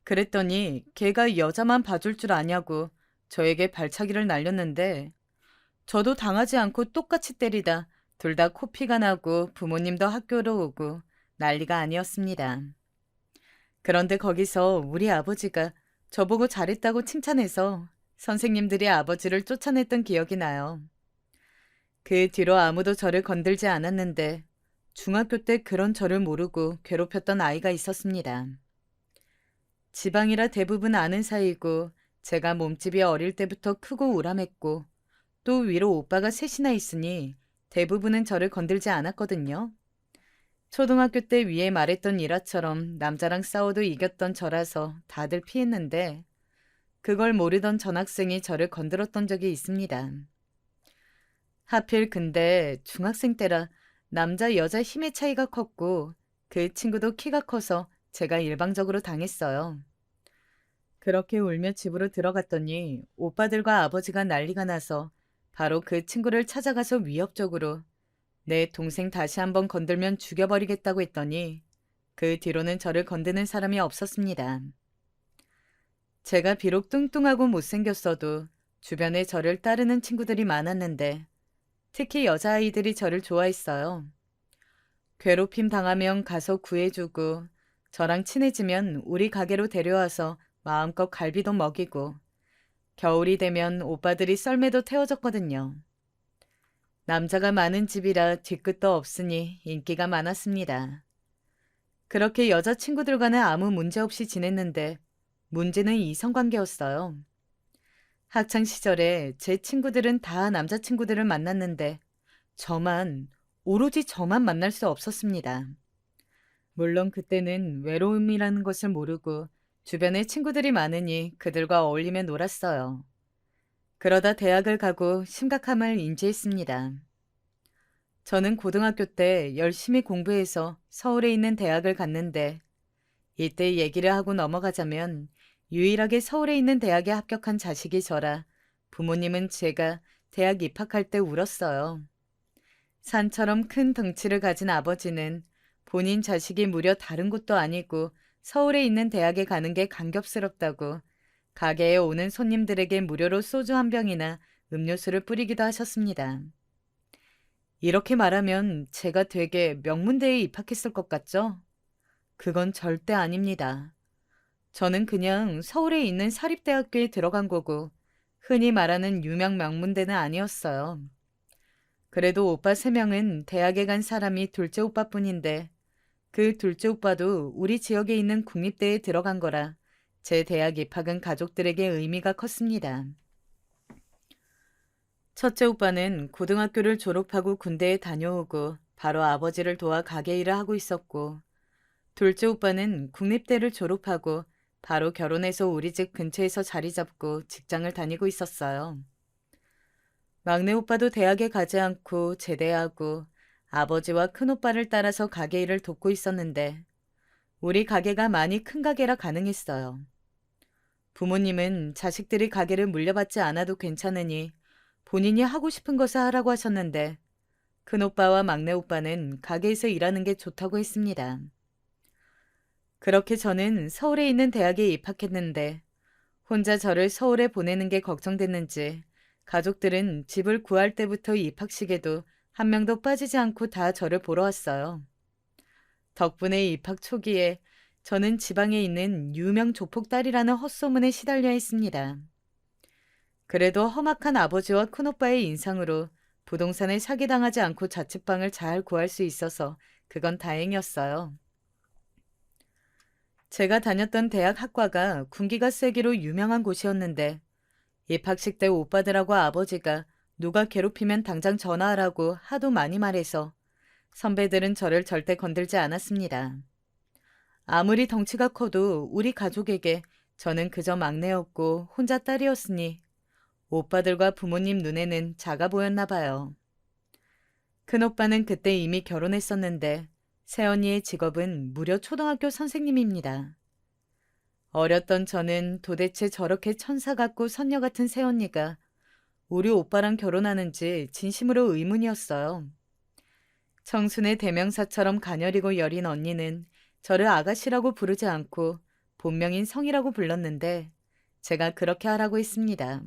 그랬더니 걔가 여자만 봐줄 줄 아냐고 저에게 발차기를 날렸는데 저도 당하지 않고 똑같이 때리다 둘 다 코피가 나고 부모님도 학교로 오고 난리가 아니었습니다. 그런데 거기서 우리 아버지가 저보고 잘했다고 칭찬해서 선생님들이 아버지를 쫓아냈던 기억이 나요. 그 뒤로 아무도 저를 건들지 않았는데 중학교 때 그런 저를 모르고 괴롭혔던 아이가 있었습니다. 지방이라 대부분 아는 사이고 제가 몸집이 어릴 때부터 크고 우람했고 또 위로 오빠가 셋이나 있으니 대부분은 저를 건들지 않았거든요. 초등학교 때 위에 말했던 일화처럼 남자랑 싸워도 이겼던 저라서 다들 피했는데 그걸 모르던 전학생이 저를 건드렸던 적이 있습니다. 하필 근데 중학생 때라 남자 여자 힘의 차이가 컸고 그 친구도 키가 커서 제가 일방적으로 당했어요. 그렇게 울며 집으로 들어갔더니 오빠들과 아버지가 난리가 나서 바로 그 친구를 찾아가서 위협적으로 내 동생 다시 한번 건들면 죽여버리겠다고 했더니 그 뒤로는 저를 건드는 사람이 없었습니다. 제가 비록 뚱뚱하고 못생겼어도 주변에 저를 따르는 친구들이 많았는데 특히 여자아이들이 저를 좋아했어요. 괴롭힘 당하면 가서 구해주고 저랑 친해지면 우리 가게로 데려와서 마음껏 갈비도 먹이고 겨울이 되면 오빠들이 썰매도 태워줬거든요. 남자가 많은 집이라 뒤끝도 없으니 인기가 많았습니다. 그렇게 여자친구들과는 아무 문제 없이 지냈는데 문제는 이성관계였어요. 학창 시절에 제 친구들은 다 남자친구들을 만났는데 오로지 저만 만날 수 없었습니다. 물론 그때는 외로움이라는 것을 모르고 주변에 친구들이 많으니 그들과 어울리며 놀았어요. 그러다 대학을 가고 심각함을 인지했습니다. 저는 고등학교 때 열심히 공부해서 서울에 있는 대학을 갔는데 이때 얘기를 하고 넘어가자면 유일하게 서울에 있는 대학에 합격한 자식이 저라 부모님은 제가 대학 입학할 때 울었어요. 산처럼 큰 덩치를 가진 아버지는 본인 자식이 무려 다른 곳도 아니고 서울에 있는 대학에 가는 게 감격스럽다고 가게에 오는 손님들에게 무료로 소주 한 병이나 음료수를 뿌리기도 하셨습니다. 이렇게 말하면 제가 되게 명문대에 입학했을 것 같죠? 그건 절대 아닙니다. 저는 그냥 서울에 있는 사립대학교에 들어간 거고 흔히 말하는 유명 명문대는 아니었어요. 그래도 오빠 3명은 대학에 간 사람이 둘째 오빠뿐인데 그 둘째 오빠도 우리 지역에 있는 국립대에 들어간 거라 제 대학 입학은 가족들에게 의미가 컸습니다. 첫째 오빠는 고등학교를 졸업하고 군대에 다녀오고 바로 아버지를 도와 가게 일을 하고 있었고 둘째 오빠는 국립대를 졸업하고 바로 결혼해서 우리 집 근처에서 자리 잡고 직장을 다니고 있었어요. 막내 오빠도 대학에 가지 않고 제대하고 아버지와 큰오빠를 따라서 가게 일을 돕고 있었는데 우리 가게가 많이 큰 가게라 가능했어요. 부모님은 자식들이 가게를 물려받지 않아도 괜찮으니 본인이 하고 싶은 것을 하라고 하셨는데 큰오빠와 막내 오빠는 가게에서 일하는 게 좋다고 했습니다. 그렇게 저는 서울에 있는 대학에 입학했는데 혼자 저를 서울에 보내는 게 걱정됐는지 가족들은 집을 구할 때부터 입학식에도 한 명도 빠지지 않고 다 저를 보러 왔어요. 덕분에 입학 초기에 저는 지방에 있는 유명 조폭딸이라는 헛소문에 시달려 했습니다. 그래도 험악한 아버지와 큰오빠의 인상으로 부동산을 사기당하지 않고 자취방을 잘 구할 수 있어서 그건 다행이었어요. 제가 다녔던 대학 학과가 군기가 세기로 유명한 곳이었는데 입학식 때 오빠들하고 아버지가 누가 괴롭히면 당장 전화하라고 하도 많이 말해서 선배들은 저를 절대 건들지 않았습니다. 아무리 덩치가 커도 우리 가족에게 저는 그저 막내였고 혼자 딸이었으니 오빠들과 부모님 눈에는 작아 보였나 봐요. 큰오빠는 그때 이미 결혼했었는데 새언니의 직업은 무려 초등학교 선생님입니다. 어렸던 저는 도대체 저렇게 천사 같고 선녀 같은 새언니가 우리 오빠랑 결혼하는지 진심으로 의문이었어요. 청순의 대명사처럼 가녀리고 여린 언니는 저를 아가씨라고 부르지 않고 본명인 성이라고 불렀는데 제가 그렇게 하라고 했습니다.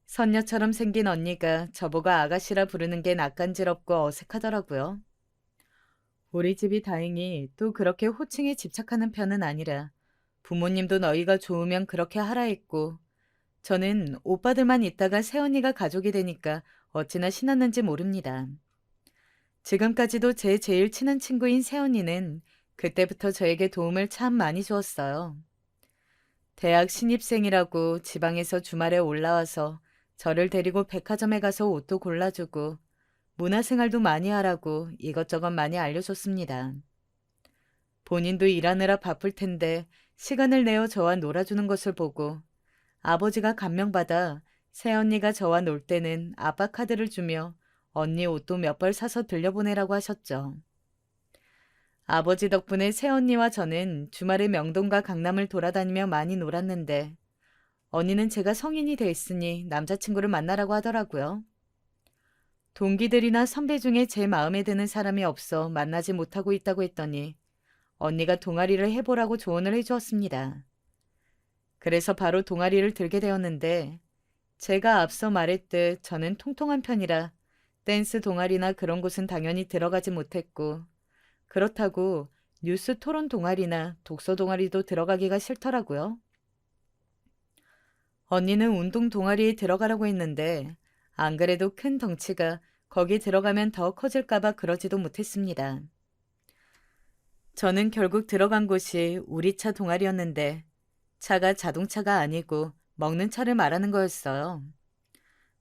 선녀처럼 생긴 언니가 저보고 아가씨라 부르는 게 낯간지럽고 어색하더라고요. 우리 집이 다행히 또 그렇게 호칭에 집착하는 편은 아니라 부모님도 너희가 좋으면 그렇게 하라 했고 저는 오빠들만 있다가 새언니가 가족이 되니까 어찌나 신났는지 모릅니다. 지금까지도 제 제일 친한 친구인 새언니는 그때부터 저에게 도움을 참 많이 주었어요. 대학 신입생이라고 지방에서 주말에 올라와서 저를 데리고 백화점에 가서 옷도 골라주고 문화생활도 많이 하라고 이것저것 많이 알려줬습니다. 본인도 일하느라 바쁠 텐데 시간을 내어 저와 놀아주는 것을 보고 아버지가 감명받아 새언니가 저와 놀 때는 아빠 카드를 주며 언니 옷도 몇 벌 사서 들려보내라고 하셨죠. 아버지 덕분에 새언니와 저는 주말에 명동과 강남을 돌아다니며 많이 놀았는데 언니는 제가 성인이 돼 있으니 남자친구를 만나라고 하더라고요. 동기들이나 선배 중에 제 마음에 드는 사람이 없어 만나지 못하고 있다고 했더니 언니가 동아리를 해보라고 조언을 해주었습니다. 그래서 바로 동아리를 들게 되었는데 제가 앞서 말했듯 저는 통통한 편이라 댄스 동아리나 그런 곳은 당연히 들어가지 못했고 그렇다고 뉴스 토론 동아리나 독서 동아리도 들어가기가 싫더라고요. 언니는 운동 동아리에 들어가라고 했는데 안 그래도 큰 덩치가 거기 들어가면 더 커질까봐 그러지도 못했습니다. 저는 결국 들어간 곳이 우리 차 동아리였는데 차가 자동차가 아니고 먹는 차를 말하는 거였어요.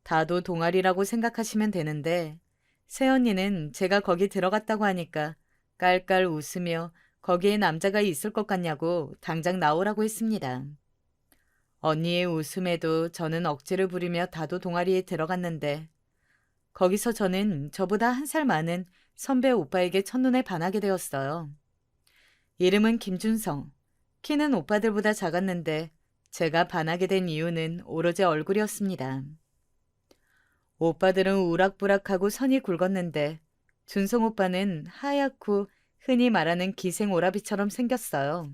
다도 동아리라고 생각하시면 되는데 새언니는 제가 거기 들어갔다고 하니까 깔깔 웃으며 거기에 남자가 있을 것 같냐고 당장 나오라고 했습니다. 언니의 웃음에도 저는 억지를 부리며 다도 동아리에 들어갔는데 거기서 저는 저보다 한 살 많은 선배 오빠에게 첫눈에 반하게 되었어요. 이름은 김준성. 키는 오빠들보다 작았는데 제가 반하게 된 이유는 오로지 얼굴이었습니다. 오빠들은 우락부락하고 선이 굵었는데 준성 오빠는 하얗고 흔히 말하는 기생 오라비처럼 생겼어요.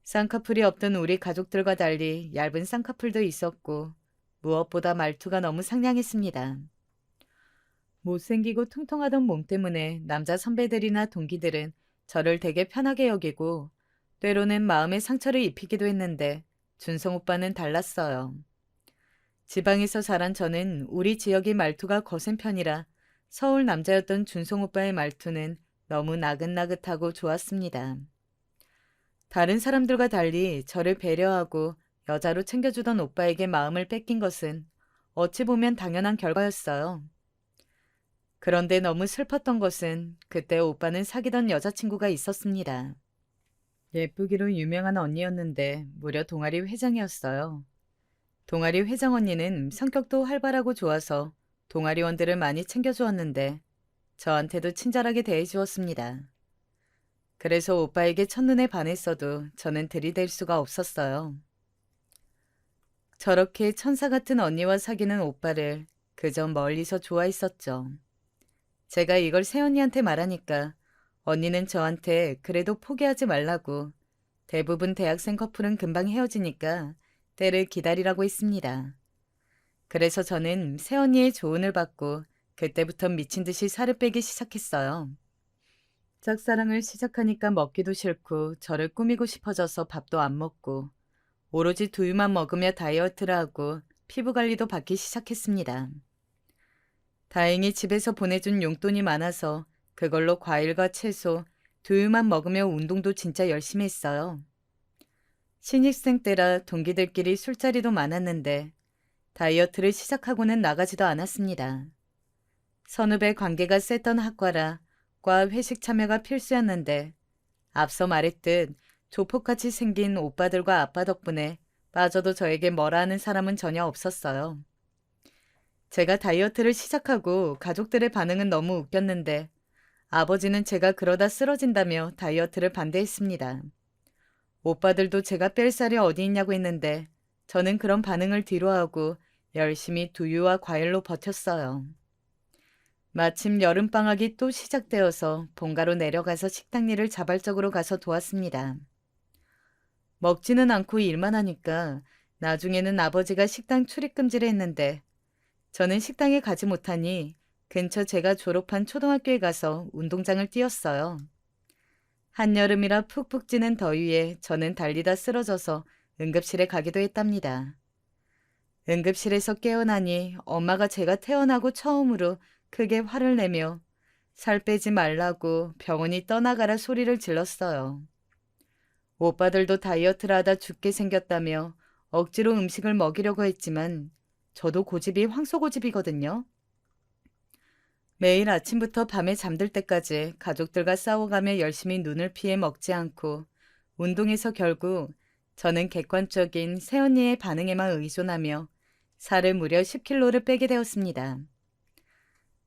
쌍꺼풀이 없던 우리 가족들과 달리 얇은 쌍꺼풀도 있었고 무엇보다 말투가 너무 상냥했습니다. 못생기고 퉁퉁하던 몸 때문에 남자 선배들이나 동기들은 저를 되게 편하게 여기고 때로는 마음의 상처를 입히기도 했는데 준성 오빠는 달랐어요. 지방에서 자란 저는 우리 지역의 말투가 거센 편이라 서울 남자였던 준성 오빠의 말투는 너무 나긋나긋하고 좋았습니다. 다른 사람들과 달리 저를 배려하고 여자로 챙겨주던 오빠에게 마음을 뺏긴 것은 어찌 보면 당연한 결과였어요. 그런데 너무 슬펐던 것은 그때 오빠는 사귀던 여자친구가 있었습니다. 예쁘기로 유명한 언니였는데 무려 동아리 회장이었어요. 동아리 회장 언니는 성격도 활발하고 좋아서 동아리원들을 많이 챙겨주었는데 저한테도 친절하게 대해주었습니다. 그래서 오빠에게 첫눈에 반했어도 저는 들이댈 수가 없었어요. 저렇게 천사 같은 언니와 사귀는 오빠를 그저 멀리서 좋아했었죠. 제가 이걸 새언니한테 말하니까 언니는 저한테 그래도 포기하지 말라고 대부분 대학생 커플은 금방 헤어지니까 때를 기다리라고 했습니다. 그래서 저는 새언니의 조언을 받고 그때부터 미친 듯이 살을 빼기 시작했어요. 짝사랑을 시작하니까 먹기도 싫고 저를 꾸미고 싶어져서 밥도 안 먹고 오로지 두유만 먹으며 다이어트를 하고 피부 관리도 받기 시작했습니다. 다행히 집에서 보내준 용돈이 많아서 그걸로 과일과 채소, 두유만 먹으며 운동도 진짜 열심히 했어요. 신입생 때라 동기들끼리 술자리도 많았는데 다이어트를 시작하고는 나가지도 않았습니다. 선후배 관계가 셌던 학과라 과 회식 참여가 필수였는데 앞서 말했듯 조폭같이 생긴 오빠들과 아빠 덕분에 빠져도 저에게 뭐라 하는 사람은 전혀 없었어요. 제가 다이어트를 시작하고 가족들의 반응은 너무 웃겼는데 아버지는 제가 그러다 쓰러진다며 다이어트를 반대했습니다. 오빠들도 제가 뺄 살이 어디 있냐고 했는데 저는 그런 반응을 뒤로하고 열심히 두유와 과일로 버텼어요. 마침 여름방학이 또 시작되어서 본가로 내려가서 식당 일을 자발적으로 가서 도왔습니다. 먹지는 않고 일만 하니까 나중에는 아버지가 식당 출입금지를 했는데 저는 식당에 가지 못하니 근처 제가 졸업한 초등학교에 가서 운동장을 뛰었어요. 한여름이라 푹푹 찌는 더위에 저는 달리다 쓰러져서 응급실에 가기도 했답니다. 응급실에서 깨어나니 엄마가 제가 태어나고 처음으로 크게 화를 내며 살 빼지 말라고 병원이 떠나가라 소리를 질렀어요. 오빠들도 다이어트를 하다 죽게 생겼다며 억지로 음식을 먹이려고 했지만 저도 고집이 황소고집이거든요. 매일 아침부터 밤에 잠들 때까지 가족들과 싸워가며 열심히 눈을 피해 먹지 않고 운동해서 결국 저는 객관적인 새언니의 반응에만 의존하며 살을 무려 10kg를 빼게 되었습니다.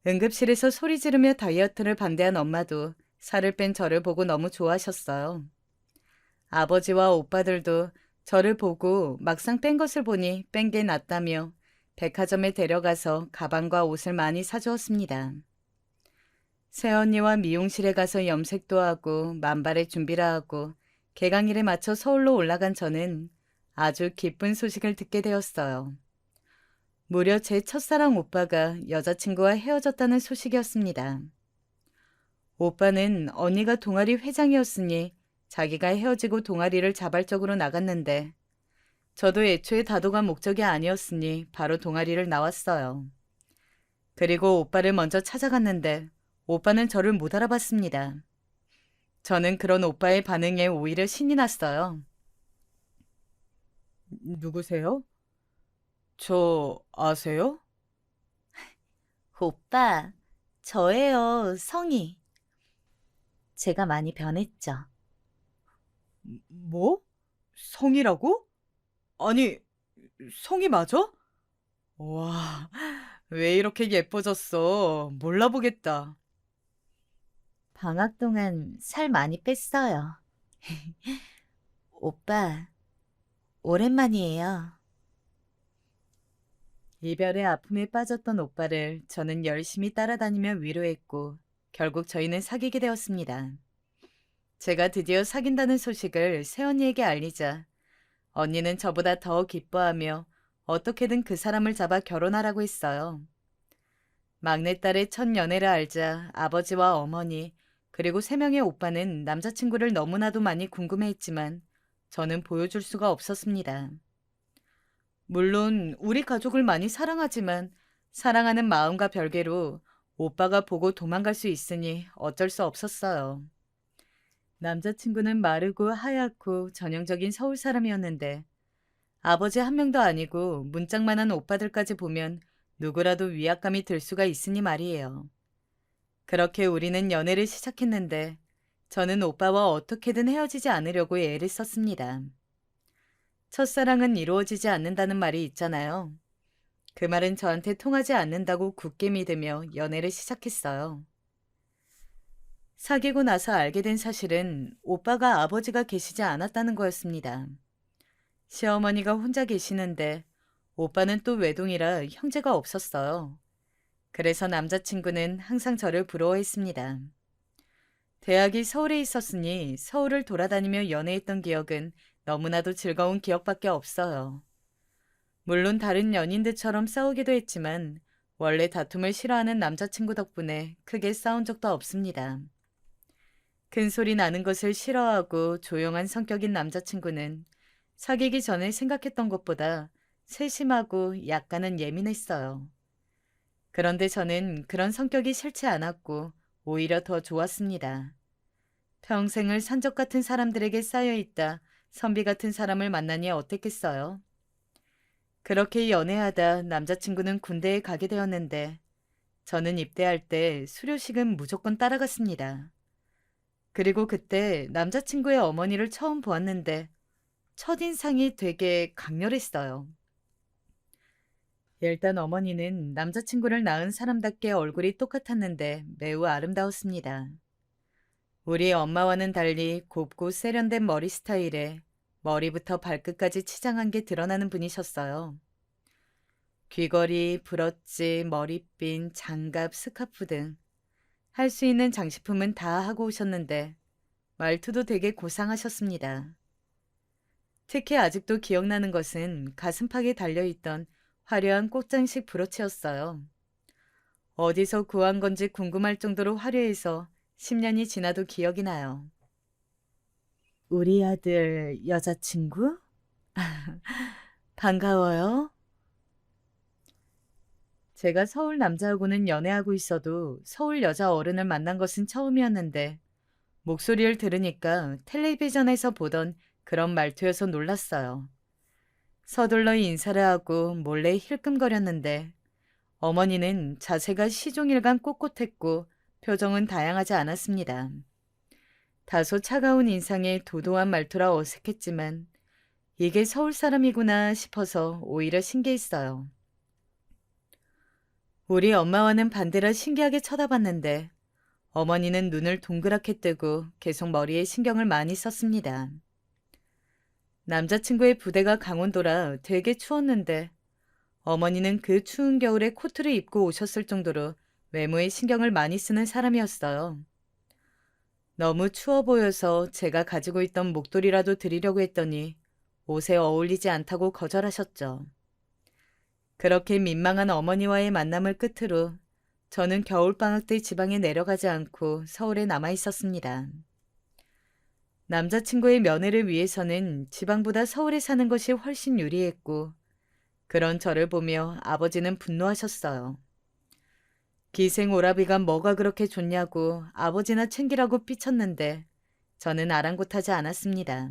응급실에서 소리 지르며 다이어트를 반대한 엄마도 살을 뺀 저를 보고 너무 좋아하셨어요. 아버지와 오빠들도 저를 보고 막상 뺀 것을 보니 뺀 게 낫다며 백화점에 데려가서 가방과 옷을 많이 사주었습니다. 새언니와 미용실에 가서 염색도 하고 만발의 준비를 하고 개강일에 맞춰 서울로 올라간 저는 아주 기쁜 소식을 듣게 되었어요. 무려 제 첫사랑 오빠가 여자친구와 헤어졌다는 소식이었습니다. 오빠는 언니가 동아리 회장이었으니 자기가 헤어지고 동아리를 자발적으로 나갔는데 저도 애초에 다도가 목적이 아니었으니 바로 동아리를 나왔어요. 그리고 오빠를 먼저 찾아갔는데 오빠는 저를 못 알아봤습니다. 저는 그런 오빠의 반응에 오히려 신이 났어요. 누구세요? 저 아세요? 오빠, 저예요, 성희. 제가 많이 변했죠. 뭐? 성이라고? 아니, 성이 맞아? 와, 왜 이렇게 예뻐졌어? 몰라보겠다. 방학 동안 살 많이 뺐어요. 오빠, 오랜만이에요. 이별의 아픔에 빠졌던 오빠를 저는 열심히 따라다니며 위로했고 결국 저희는 사귀게 되었습니다. 제가 드디어 사귄다는 소식을 새언니에게 알리자 언니는 저보다 더 기뻐하며 어떻게든 그 사람을 잡아 결혼하라고 했어요. 막내딸의 첫 연애를 알자 아버지와 어머니 그리고 3명의 오빠는 남자친구를 너무나도 많이 궁금해했지만 저는 보여줄 수가 없었습니다. 물론 우리 가족을 많이 사랑하지만 사랑하는 마음과 별개로 오빠가 보고 도망갈 수 있으니 어쩔 수 없었어요. 남자친구는 마르고 하얗고 전형적인 서울 사람이었는데 아버지 한 명도 아니고 문짝만한 오빠들까지 보면 누구라도 위압감이 들 수가 있으니 말이에요. 그렇게 우리는 연애를 시작했는데 저는 오빠와 어떻게든 헤어지지 않으려고 애를 썼습니다. 첫사랑은 이루어지지 않는다는 말이 있잖아요. 그 말은 저한테 통하지 않는다고 굳게 믿으며 연애를 시작했어요. 사귀고 나서 알게 된 사실은 오빠가 아버지가 계시지 않았다는 거였습니다. 시어머니가 혼자 계시는데 오빠는 또 외동이라 형제가 없었어요. 그래서 남자친구는 항상 저를 부러워했습니다. 대학이 서울에 있었으니 서울을 돌아다니며 연애했던 기억은 너무나도 즐거운 기억밖에 없어요. 물론 다른 연인들처럼 싸우기도 했지만 원래 다툼을 싫어하는 남자친구 덕분에 크게 싸운 적도 없습니다. 큰 소리 나는 것을 싫어하고 조용한 성격인 남자친구는 사귀기 전에 생각했던 것보다 세심하고 약간은 예민했어요. 그런데 저는 그런 성격이 싫지 않았고 오히려 더 좋았습니다. 평생을 산적 같은 사람들에게 쌓여있다 선비 같은 사람을 만나니 어땠겠어요? 그렇게 연애하다 남자친구는 군대에 가게 되었는데 저는 입대할 때 수료식은 무조건 따라갔습니다. 그리고 그때 남자친구의 어머니를 처음 보았는데 첫인상이 되게 강렬했어요. 일단 어머니는 남자친구를 낳은 사람답게 얼굴이 똑같았는데 매우 아름다웠습니다. 우리 엄마와는 달리 곱고 세련된 머리 스타일에 머리부터 발끝까지 치장한 게 드러나는 분이셨어요. 귀걸이, 브러치, 머리핀, 장갑, 스카프 등 할 수 있는 장식품은 다 하고 오셨는데 말투도 되게 고상하셨습니다. 특히 아직도 기억나는 것은 가슴팍에 달려있던 화려한 꽃장식 브로치였어요. 어디서 구한 건지 궁금할 정도로 화려해서 10년이 지나도 기억이 나요. 우리 아들 여자친구? 반가워요. 제가 서울 남자하고는 연애하고 있어도 서울 여자 어른을 만난 것은 처음이었는데 목소리를 들으니까 텔레비전에서 보던 그런 말투여서 놀랐어요. 서둘러 인사를 하고 몰래 힐끔거렸는데 어머니는 자세가 시종일관 꼿꼿했고 표정은 다양하지 않았습니다. 다소 차가운 인상에 도도한 말투라 어색했지만 이게 서울 사람이구나 싶어서 오히려 신기했어요. 우리 엄마와는 반대라 신기하게 쳐다봤는데 어머니는 눈을 동그랗게 뜨고 계속 머리에 신경을 많이 썼습니다. 남자친구의 부대가 강원도라 되게 추웠는데 어머니는 그 추운 겨울에 코트를 입고 오셨을 정도로 외모에 신경을 많이 쓰는 사람이었어요. 너무 추워 보여서 제가 가지고 있던 목도리라도 드리려고 했더니 옷에 어울리지 않다고 거절하셨죠. 그렇게 민망한 어머니와의 만남을 끝으로 저는 겨울방학 때 지방에 내려가지 않고 서울에 남아 있었습니다. 남자친구의 면회를 위해서는 지방보다 서울에 사는 것이 훨씬 유리했고 그런 저를 보며 아버지는 분노하셨어요. 기생 오라비가 뭐가 그렇게 좋냐고 아버지나 챙기라고 삐쳤는데 저는 아랑곳하지 않았습니다.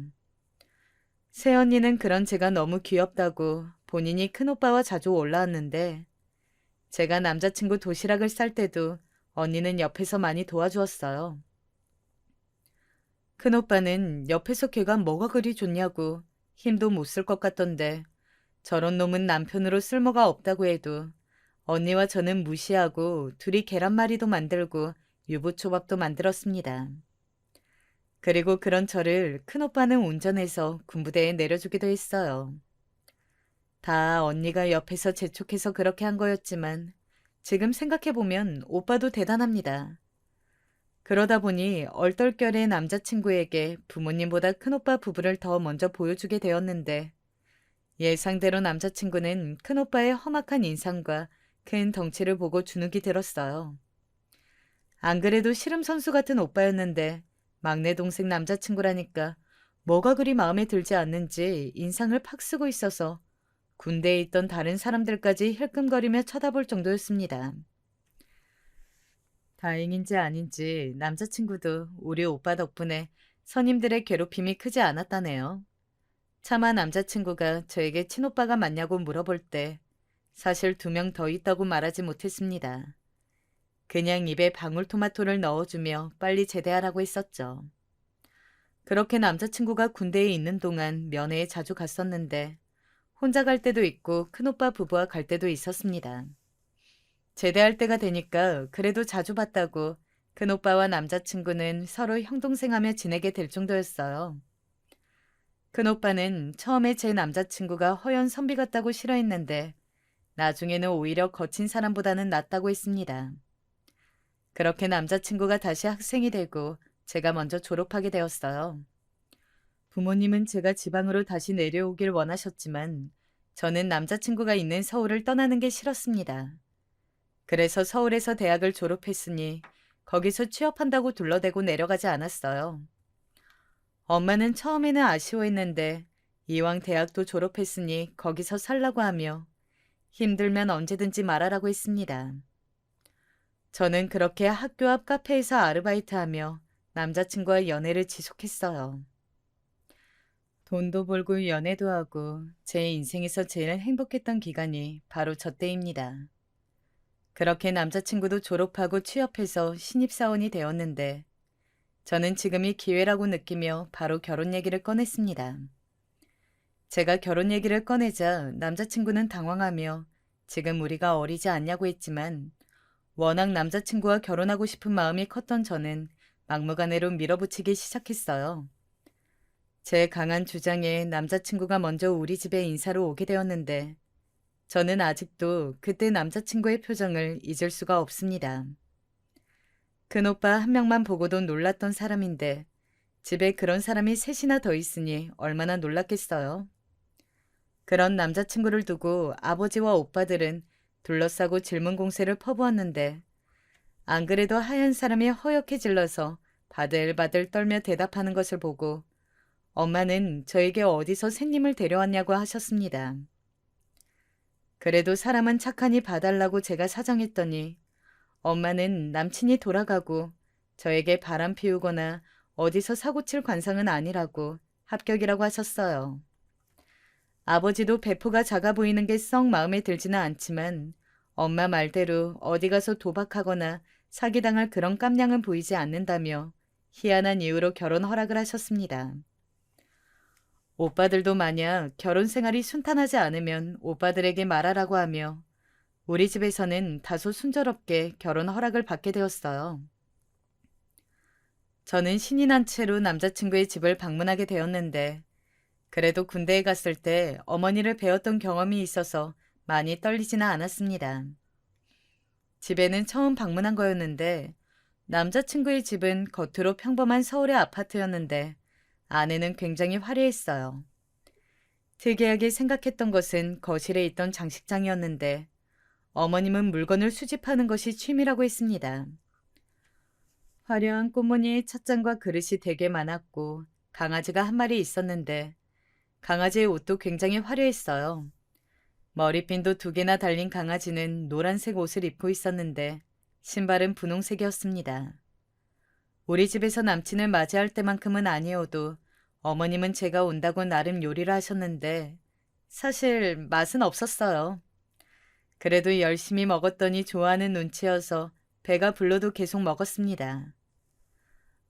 새언니는 그런 제가 너무 귀엽다고 본인이 큰오빠와 자주 올라왔는데 제가 남자친구 도시락을 쌀 때도 언니는 옆에서 많이 도와주었어요. 큰오빠는 옆에서 걔가 뭐가 그리 좋냐고 힘도 못 쓸 것 같던데 저런 놈은 남편으로 쓸모가 없다고 해도 언니와 저는 무시하고 둘이 계란말이도 만들고 유부초밥도 만들었습니다. 그리고 그런 저를 큰오빠는 운전해서 군부대에 내려주기도 했어요. 다 언니가 옆에서 재촉해서 그렇게 한 거였지만 지금 생각해보면 오빠도 대단합니다. 그러다 보니 얼떨결에 남자친구에게 부모님보다 큰오빠 부부를 더 먼저 보여주게 되었는데 예상대로 남자친구는 큰오빠의 험악한 인상과 큰 덩치를 보고 주눅이 들었어요. 안 그래도 씨름 선수 같은 오빠였는데 막내 동생 남자친구라니까 뭐가 그리 마음에 들지 않는지 인상을 팍 쓰고 있어서 군대에 있던 다른 사람들까지 힐끔거리며 쳐다볼 정도였습니다. 다행인지 아닌지 남자친구도 우리 오빠 덕분에 선임들의 괴롭힘이 크지 않았다네요. 차마 남자친구가 저에게 친오빠가 맞냐고 물어볼 때 사실 2명 더 있다고 말하지 못했습니다. 그냥 입에 방울토마토를 넣어주며 빨리 제대하라고 했었죠. 그렇게 남자친구가 군대에 있는 동안 면회에 자주 갔었는데 혼자 갈 때도 있고 큰오빠 부부와 갈 때도 있었습니다. 제대할 때가 되니까 그래도 자주 봤다고 큰오빠와 남자친구는 서로 형동생하며 지내게 될 정도였어요. 큰오빠는 처음에 제 남자친구가 허연 선비 같다고 싫어했는데 나중에는 오히려 거친 사람보다는 낫다고 했습니다. 그렇게 남자친구가 다시 학생이 되고 제가 먼저 졸업하게 되었어요. 부모님은 제가 지방으로 다시 내려오길 원하셨지만 저는 남자친구가 있는 서울을 떠나는 게 싫었습니다. 그래서 서울에서 대학을 졸업했으니 거기서 취업한다고 둘러대고 내려가지 않았어요. 엄마는 처음에는 아쉬워했는데 이왕 대학도 졸업했으니 거기서 살라고 하며 힘들면 언제든지 말하라고 했습니다. 저는 그렇게 학교 앞 카페에서 아르바이트하며 남자친구와 연애를 지속했어요. 돈도 벌고 연애도 하고 제 인생에서 제일 행복했던 기간이 바로 저 때입니다. 그렇게 남자친구도 졸업하고 취업해서 신입사원이 되었는데 저는 지금이 기회라고 느끼며 바로 결혼 얘기를 꺼냈습니다. 제가 결혼 얘기를 꺼내자 남자친구는 당황하며 지금 우리가 어리지 않냐고 했지만 워낙 남자친구와 결혼하고 싶은 마음이 컸던 저는 막무가내로 밀어붙이기 시작했어요. 제 강한 주장에 남자친구가 먼저 우리 집에 인사로 오게 되었는데 저는 아직도 그때 남자친구의 표정을 잊을 수가 없습니다. 큰오빠 한 명만 보고도 놀랐던 사람인데 집에 그런 사람이 셋이나 더 있으니 얼마나 놀랐겠어요. 그런 남자친구를 두고 아버지와 오빠들은 둘러싸고 질문 공세를 퍼부었는데 안 그래도 하얀 사람이 허옇게 질러서 바들바들 떨며 대답하는 것을 보고 엄마는 저에게 어디서 샌님을 데려왔냐고 하셨습니다. 그래도 사람은 착하니 봐달라고 제가 사정했더니 엄마는 남친이 돌아가고 저에게 바람 피우거나 어디서 사고칠 관상은 아니라고 합격이라고 하셨어요. 아버지도 배포가 작아 보이는 게 썩 마음에 들지는 않지만 엄마 말대로 어디 가서 도박하거나 사기당할 그런 깜냥은 보이지 않는다며 희한한 이유로 결혼 허락을 하셨습니다. 오빠들도 만약 결혼 생활이 순탄하지 않으면 오빠들에게 말하라고 하며 우리 집에서는 다소 순조롭게 결혼 허락을 받게 되었어요. 저는 신이 난 채로 남자친구의 집을 방문하게 되었는데 그래도 군대에 갔을 때 어머니를 배웠던 경험이 있어서 많이 떨리지는 않았습니다. 집에는 처음 방문한 거였는데 남자친구의 집은 겉으로 평범한 서울의 아파트였는데 안에는 굉장히 화려했어요. 특이하게 생각했던 것은 거실에 있던 장식장이었는데 어머님은 물건을 수집하는 것이 취미라고 했습니다. 화려한 꽃무늬의 찻잔과 그릇이 되게 많았고 강아지가 한 마리 있었는데 강아지의 옷도 굉장히 화려했어요. 머리핀도 2개나 달린 강아지는 노란색 옷을 입고 있었는데 신발은 분홍색이었습니다. 우리 집에서 남친을 맞이할 때만큼은 아니어도 어머님은 제가 온다고 나름 요리를 하셨는데 사실 맛은 없었어요. 그래도 열심히 먹었더니 좋아하는 눈치여서 배가 불러도 계속 먹었습니다.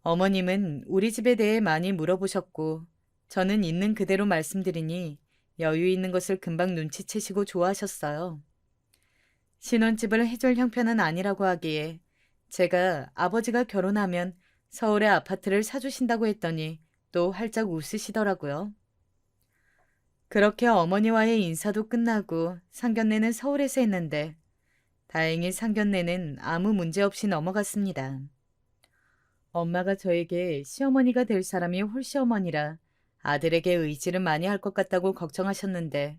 어머님은 우리 집에 대해 많이 물어보셨고 저는 있는 그대로 말씀드리니 여유 있는 것을 금방 눈치채시고 좋아하셨어요. 신혼집을 해줄 형편은 아니라고 하기에 제가 아버지가 결혼하면 서울의 아파트를 사주신다고 했더니 또 활짝 웃으시더라고요. 그렇게 어머니와의 인사도 끝나고 상견례는 서울에서 했는데 다행히 상견례는 아무 문제 없이 넘어갔습니다. 엄마가 저에게 시어머니가 될 사람이 홀시어머니라 아들에게 의지를 많이 할 것 같다고 걱정하셨는데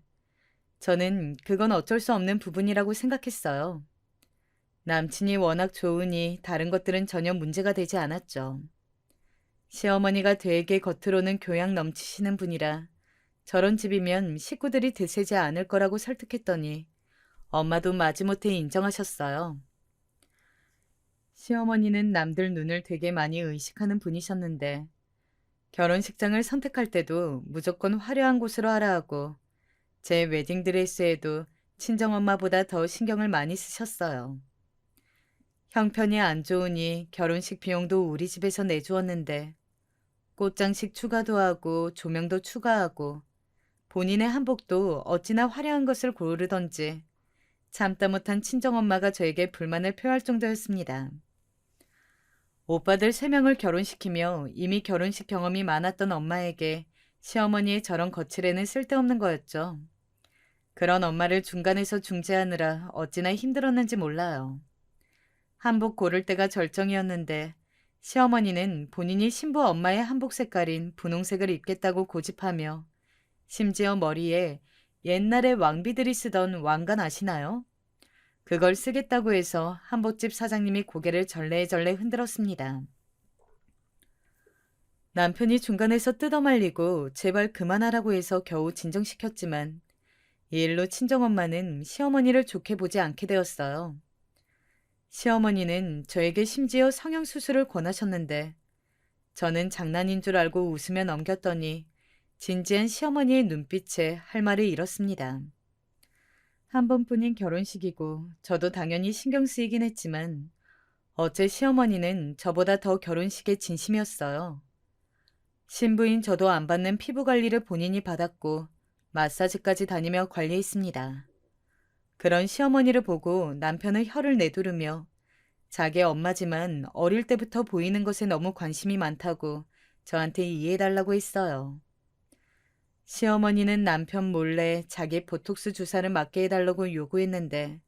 저는 그건 어쩔 수 없는 부분이라고 생각했어요. 남친이 워낙 좋으니 다른 것들은 전혀 문제가 되지 않았죠. 시어머니가 되게 겉으로는 교양 넘치시는 분이라 저런 집이면 식구들이 드세지 않을 거라고 설득했더니 엄마도 마지못해 인정하셨어요. 시어머니는 남들 눈을 되게 많이 의식하는 분이셨는데 결혼식장을 선택할 때도 무조건 화려한 곳으로 하라 하고 제 웨딩드레스에도 친정엄마보다 더 신경을 많이 쓰셨어요. 형편이 안 좋으니 결혼식 비용도 우리 집에서 내주었는데 꽃장식 추가도 하고 조명도 추가하고 본인의 한복도 어찌나 화려한 것을 고르던지 참다 못한 친정엄마가 저에게 불만을 표할 정도였습니다. 오빠들 3명을 결혼시키며 이미 결혼식 경험이 많았던 엄마에게 시어머니의 저런 거칠애는 쓸데없는 거였죠. 그런 엄마를 중간에서 중재하느라 어찌나 힘들었는지 몰라요. 한복 고를 때가 절정이었는데 시어머니는 본인이 신부 엄마의 한복 색깔인 분홍색을 입겠다고 고집하며 심지어 머리에 옛날에 왕비들이 쓰던 왕관 아시나요? 그걸 쓰겠다고 해서 한복집 사장님이 고개를 절레절레 흔들었습니다. 남편이 중간에서 뜯어말리고 제발 그만하라고 해서 겨우 진정시켰지만 이 일로 친정엄마는 시어머니를 좋게 보지 않게 되었어요. 시어머니는 저에게 심지어 성형수술을 권하셨는데 저는 장난인 줄 알고 웃으며 넘겼더니 진지한 시어머니의 눈빛에 할 말을 잃었습니다. 한 번뿐인 결혼식이고 저도 당연히 신경 쓰이긴 했지만 어째 시어머니는 저보다 더 결혼식에 진심이었어요. 신부인 저도 안 받는 피부 관리를 본인이 받았고 마사지까지 다니며 관리했습니다. 그런 시어머니를 보고 남편은 혀를 내두르며 자기 엄마지만 어릴 때부터 보이는 것에 너무 관심이 많다고 저한테 이해해달라고 했어요. 시어머니는 남편 몰래 자기 보톡스 주사를 맞게 해달라고 요구했는데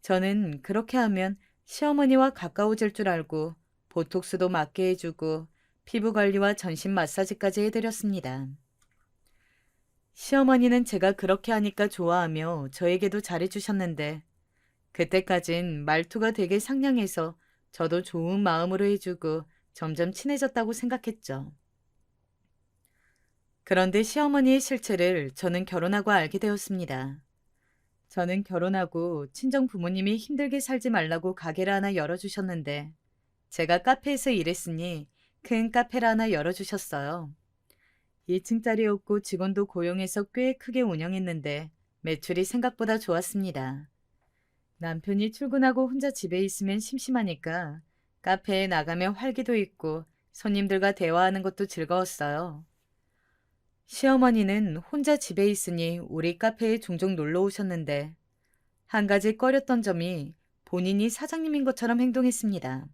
저는 그렇게 하면 시어머니와 가까워질 줄 알고 보톡스도 맞게 해주고 피부 관리와 전신 마사지까지 해드렸습니다. 시어머니는 제가 그렇게 하니까 좋아하며 저에게도 잘해주셨는데 그때까진 말투가 되게 상냥해서 저도 좋은 마음으로 해주고 점점 친해졌다고 생각했죠. 그런데 시어머니의 실체를 저는 결혼하고 알게 되었습니다. 저는 결혼하고 친정 부모님이 힘들게 살지 말라고 가게를 하나 열어주셨는데 제가 카페에서 일했으니 큰 카페를 하나 열어주셨어요. 2층짜리였고 직원도 고용해서 꽤 크게 운영했는데 매출이 생각보다 좋았습니다. 남편이 출근하고 혼자 집에 있으면 심심하니까 카페에 나가면 활기도 있고 손님들과 대화하는 것도 즐거웠어요. 시어머니는 혼자 집에 있으니 우리 카페에 종종 놀러 오셨는데 한 가지 꺼렸던 점이 본인이 사장님인 것처럼 행동했습니다.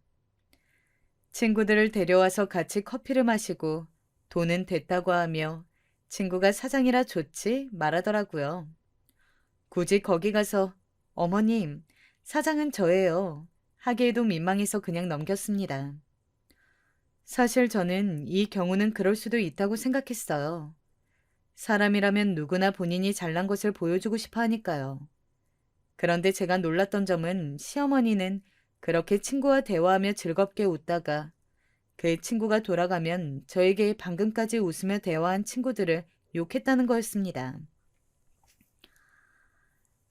친구들을 데려와서 같이 커피를 마시고 돈은 됐다고 하며 친구가 사장이라 좋지 말하더라고요. 굳이 거기 가서 어머님, 사장은 저예요. 하기에도 민망해서 그냥 넘겼습니다. 사실 저는 이 경우는 그럴 수도 있다고 생각했어요. 사람이라면 누구나 본인이 잘난 것을 보여주고 싶어 하니까요. 그런데 제가 놀랐던 점은 시어머니는 그렇게 친구와 대화하며 즐겁게 웃다가 그 친구가 돌아가면 저에게 방금까지 웃으며 대화한 친구들을 욕했다는 거였습니다.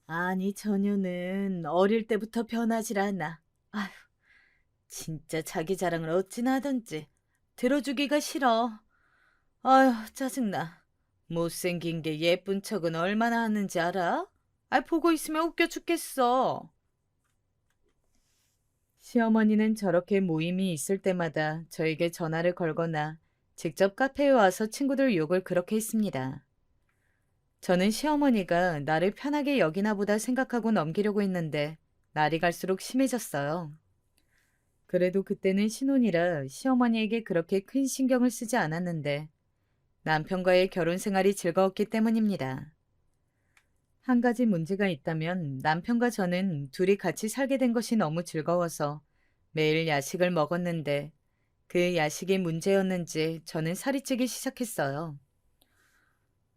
아니, 저녀는 어릴 때부터 변하질 않아. 아휴, 진짜 자기 자랑을 어찌나 하던지 들어주기가 싫어. 아휴, 짜증나. 못생긴 게 예쁜 척은 얼마나 하는지 알아? 아, 보고 있으면 웃겨 죽겠어. 시어머니는 저렇게 모임이 있을 때마다 저에게 전화를 걸거나 직접 카페에 와서 친구들 욕을 그렇게 했습니다. 저는 시어머니가 나를 편하게 여기나 보다 생각하고 넘기려고 했는데 날이 갈수록 심해졌어요. 그래도 그때는 신혼이라 시어머니에게 그렇게 큰 신경을 쓰지 않았는데 남편과의 결혼 생활이 즐거웠기 때문입니다. 한 가지 문제가 있다면 남편과 저는 둘이 같이 살게 된 것이 너무 즐거워서 매일 야식을 먹었는데 그 야식이 문제였는지 저는 살이 찌기 시작했어요.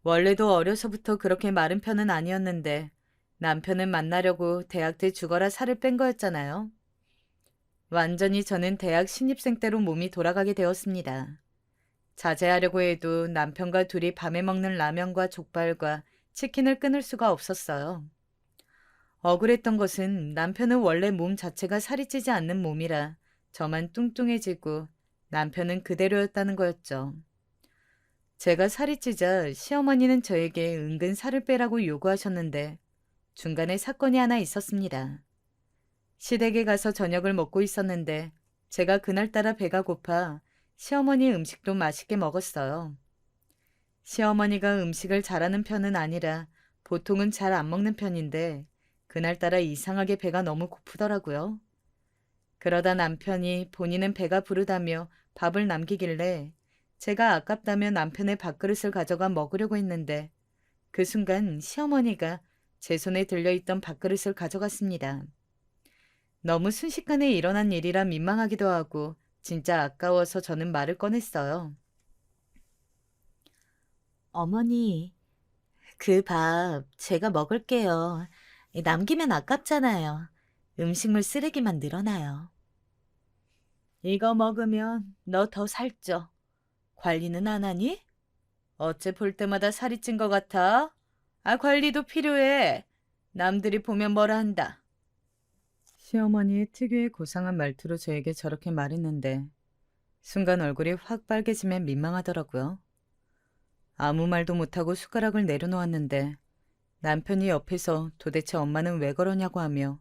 원래도 어려서부터 그렇게 마른 편은 아니었는데 남편은 만나려고 대학 때 죽어라 살을 뺀 거였잖아요. 완전히 저는 대학 신입생 때로 몸이 돌아가게 되었습니다. 자제하려고 해도 남편과 둘이 밤에 먹는 라면과 족발과 치킨을 끊을 수가 없었어요. 억울했던 것은 남편은 원래 몸 자체가 살이 찌지 않는 몸이라 저만 뚱뚱해지고 남편은 그대로였다는 거였죠. 제가 살이 찌자 시어머니는 저에게 은근 살을 빼라고 요구하셨는데 중간에 사건이 하나 있었습니다. 시댁에 가서 저녁을 먹고 있었는데 제가 그날따라 배가 고파 시어머니 음식도 맛있게 먹었어요. 시어머니가 음식을 잘하는 편은 아니라 보통은 잘 안 먹는 편인데 그날따라 이상하게 배가 너무 고프더라고요. 그러다 남편이 본인은 배가 부르다며 밥을 남기길래 제가 아깝다며 남편의 밥그릇을 가져가 먹으려고 했는데 그 순간 시어머니가 제 손에 들려있던 밥그릇을 가져갔습니다. 너무 순식간에 일어난 일이라 민망하기도 하고 진짜 아까워서 저는 말을 꺼냈어요. 어머니, 그 밥 제가 먹을게요. 남기면 아깝잖아요. 음식물 쓰레기만 늘어나요. 이거 먹으면 너 더 살쪄. 관리는 안 하니? 어째 볼 때마다 살이 찐 것 같아? 아, 관리도 필요해. 남들이 보면 뭐라 한다. 시어머니의 특유의 고상한 말투로 저에게 저렇게 말했는데 순간 얼굴이 확 빨개지면 민망하더라고요. 아무 말도 못하고 숟가락을 내려놓았는데 남편이 옆에서 도대체 엄마는 왜 그러냐고 하며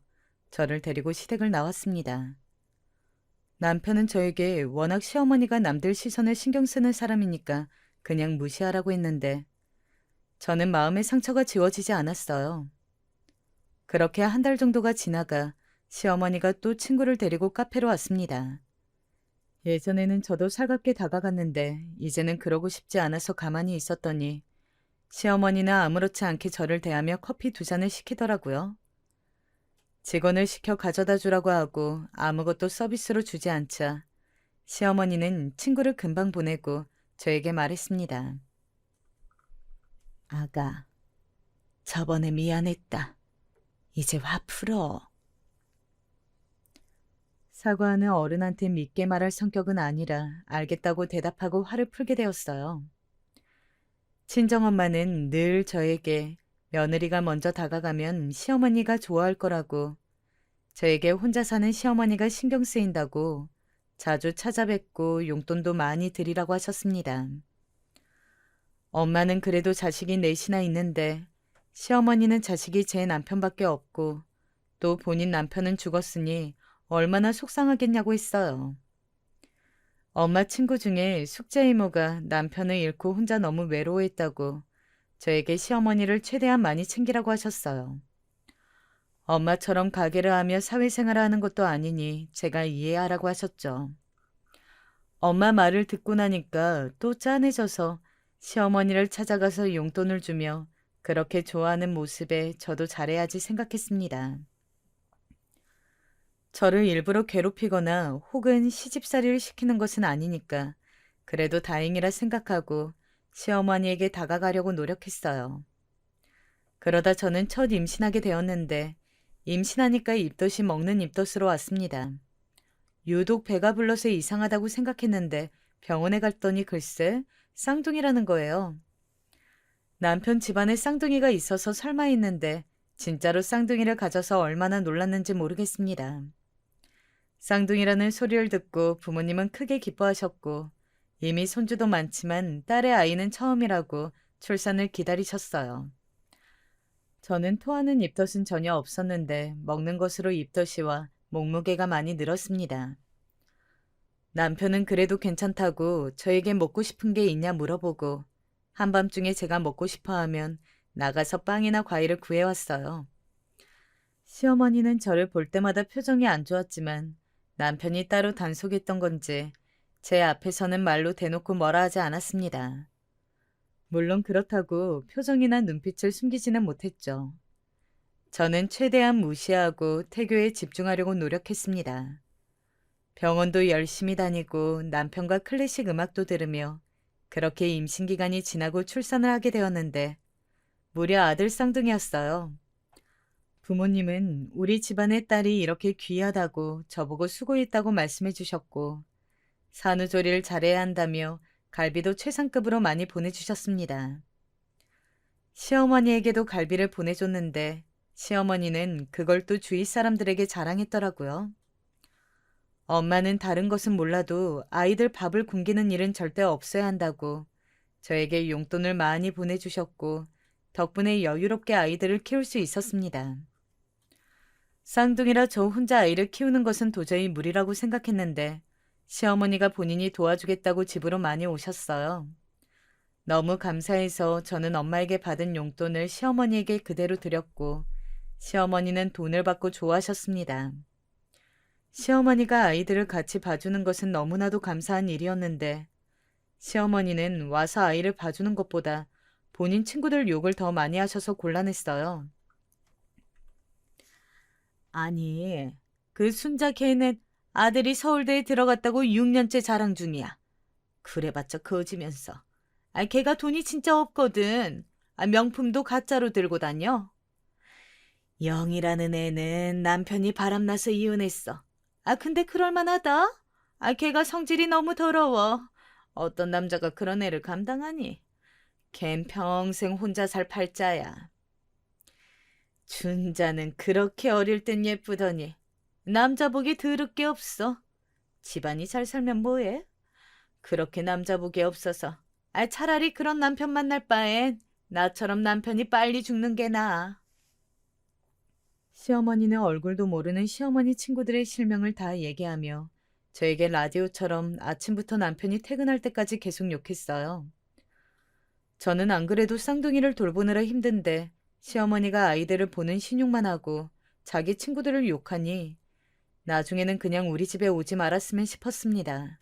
저를 데리고 시댁을 나왔습니다. 남편은 저에게 워낙 시어머니가 남들 시선을 신경 쓰는 사람이니까 그냥 무시하라고 했는데 저는 마음의 상처가 지워지지 않았어요. 그렇게 한 달 정도가 지나가 시어머니가 또 친구를 데리고 카페로 왔습니다. 예전에는 저도 살갑게 다가갔는데 이제는 그러고 싶지 않아서 가만히 있었더니 시어머니는 아무렇지 않게 저를 대하며 커피 2잔을 시키더라고요. 직원을 시켜 가져다 주라고 하고 아무것도 서비스로 주지 않자 시어머니는 친구를 금방 보내고 저에게 말했습니다. 아가, 저번에 미안했다. 이제 화 풀어. 사과하는 어른한테 믿게 말할 성격은 아니라 알겠다고 대답하고 화를 풀게 되었어요. 친정엄마는 늘 저에게 며느리가 먼저 다가가면 시어머니가 좋아할 거라고 저에게 혼자 사는 시어머니가 신경 쓰인다고 자주 찾아뵙고 용돈도 많이 드리라고 하셨습니다. 엄마는 그래도 자식이 넷이나 있는데 시어머니는 자식이 제 남편밖에 없고 또 본인 남편은 죽었으니 얼마나 속상하겠냐고 했어요. 엄마 친구 중에 숙제 이모가 남편을 잃고 혼자 너무 외로워했다고 저에게 시어머니를 최대한 많이 챙기라고 하셨어요. 엄마처럼 가게를 하며 사회생활을 하는 것도 아니니 제가 이해하라고 하셨죠. 엄마 말을 듣고 나니까 또 짠해져서 시어머니를 찾아가서 용돈을 주며 그렇게 좋아하는 모습에 저도 잘해야지 생각했습니다. 저를 일부러 괴롭히거나 혹은 시집살이를 시키는 것은 아니니까 그래도 다행이라 생각하고 시어머니에게 다가가려고 노력했어요. 그러다 저는 첫 임신하게 되었는데 임신하니까 입덧이 먹는 입덧으로 왔습니다. 유독 배가 불러서 이상하다고 생각했는데 병원에 갔더니 글쎄 쌍둥이라는 거예요. 남편 집안에 쌍둥이가 있어서 설마 했는데 진짜로 쌍둥이를 가져서 얼마나 놀랐는지 모르겠습니다. 쌍둥이라는 소리를 듣고 부모님은 크게 기뻐하셨고 이미 손주도 많지만 딸의 아이는 처음이라고 출산을 기다리셨어요. 저는 토하는 입덧은 전혀 없었는데 먹는 것으로 입덧이와 몸무게가 많이 늘었습니다. 남편은 그래도 괜찮다고 저에게 먹고 싶은 게 있냐 물어보고 한밤중에 제가 먹고 싶어 하면 나가서 빵이나 과일을 구해왔어요. 시어머니는 저를 볼 때마다 표정이 안 좋았지만 남편이 따로 단속했던 건지 제 앞에서는 말로 대놓고 뭐라 하지 않았습니다. 물론 그렇다고 표정이나 눈빛을 숨기지는 못했죠. 저는 최대한 무시하고 태교에 집중하려고 노력했습니다. 병원도 열심히 다니고 남편과 클래식 음악도 들으며 그렇게 임신 기간이 지나고 출산을 하게 되었는데 무려 아들 쌍둥이였어요. 부모님은 우리 집안의 딸이 이렇게 귀하다고 저보고 수고했다고 말씀해 주셨고 산후조리를 잘해야 한다며 갈비도 최상급으로 많이 보내주셨습니다. 시어머니에게도 갈비를 보내줬는데 시어머니는 그걸 또 주위 사람들에게 자랑했더라고요. 엄마는 다른 것은 몰라도 아이들 밥을 굶기는 일은 절대 없어야 한다고 저에게 용돈을 많이 보내주셨고 덕분에 여유롭게 아이들을 키울 수 있었습니다. 쌍둥이라 저 혼자 아이를 키우는 것은 도저히 무리라고 생각했는데 시어머니가 본인이 도와주겠다고 집으로 많이 오셨어요. 너무 감사해서 저는 엄마에게 받은 용돈을 시어머니에게 그대로 드렸고 시어머니는 돈을 받고 좋아하셨습니다. 시어머니가 아이들을 같이 봐주는 것은 너무나도 감사한 일이었는데 시어머니는 와서 아이를 봐주는 것보다 본인 친구들 욕을 더 많이 하셔서 곤란했어요. 아니, 그 순자 걔네 아들이 서울대에 들어갔다고 6년째 자랑 중이야. 그래봤자 거지면서. 걔가 돈이 진짜 없거든. 명품도 가짜로 들고 다녀. 영이라는 애는 남편이 바람나서 이혼했어. 근데 그럴만하다. 걔가 성질이 너무 더러워. 어떤 남자가 그런 애를 감당하니? 걘 평생 혼자 살 팔자야. 준자는 그렇게 어릴 땐 예쁘더니 남자 복이 더럽게 없어. 집안이 잘 살면 뭐해? 그렇게 남자 복이 없어서 차라리 그런 남편 만날 바엔 나처럼 남편이 빨리 죽는 게 나아. 시어머니는 얼굴도 모르는 시어머니 친구들의 실명을 다 얘기하며 저에게 라디오처럼 아침부터 남편이 퇴근할 때까지 계속 욕했어요. 저는 안 그래도 쌍둥이를 돌보느라 힘든데 시어머니가 아이들을 보는 신용만 하고 자기 친구들을 욕하니 나중에는 그냥 우리 집에 오지 말았으면 싶었습니다.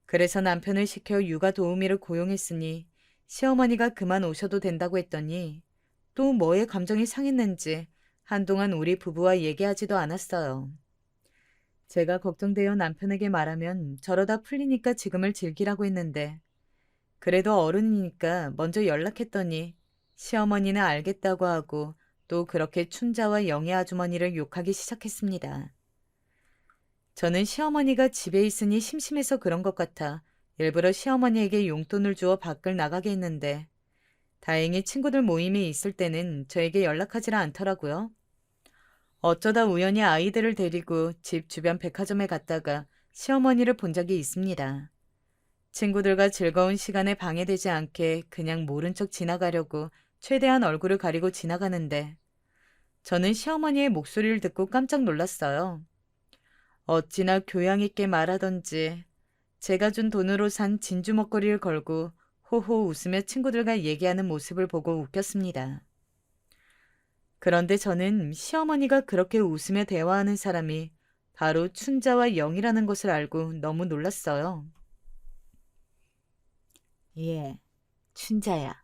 그래서 남편을 시켜 육아 도우미를 고용했으니 시어머니가 그만 오셔도 된다고 했더니 또 뭐에 감정이 상했는지 한동안 우리 부부와 얘기하지도 않았어요. 제가 걱정되어 남편에게 말하면 저러다 풀리니까 지금을 즐기라고 했는데 그래도 어른이니까 먼저 연락했더니 시어머니는 알겠다고 하고 또 그렇게 춘자와 영애 아주머니를 욕하기 시작했습니다. 저는 시어머니가 집에 있으니 심심해서 그런 것 같아 일부러 시어머니에게 용돈을 주어 밖을 나가게 했는데 다행히 친구들 모임이 있을 때는 저에게 연락하지 않더라고요. 어쩌다 우연히 아이들을 데리고 집 주변 백화점에 갔다가 시어머니를 본 적이 있습니다. 친구들과 즐거운 시간에 방해되지 않게 그냥 모른 척 지나가려고 최대한 얼굴을 가리고 지나가는데 저는 시어머니의 목소리를 듣고 깜짝 놀랐어요. 어찌나 교양 있게 말하던지 제가 준 돈으로 산 진주 먹거리를 걸고 호호 웃으며 친구들과 얘기하는 모습을 보고 웃겼습니다. 그런데 저는 시어머니가 그렇게 웃으며 대화하는 사람이 바로 춘자와 영이라는 것을 알고 너무 놀랐어요. 예, 춘자야.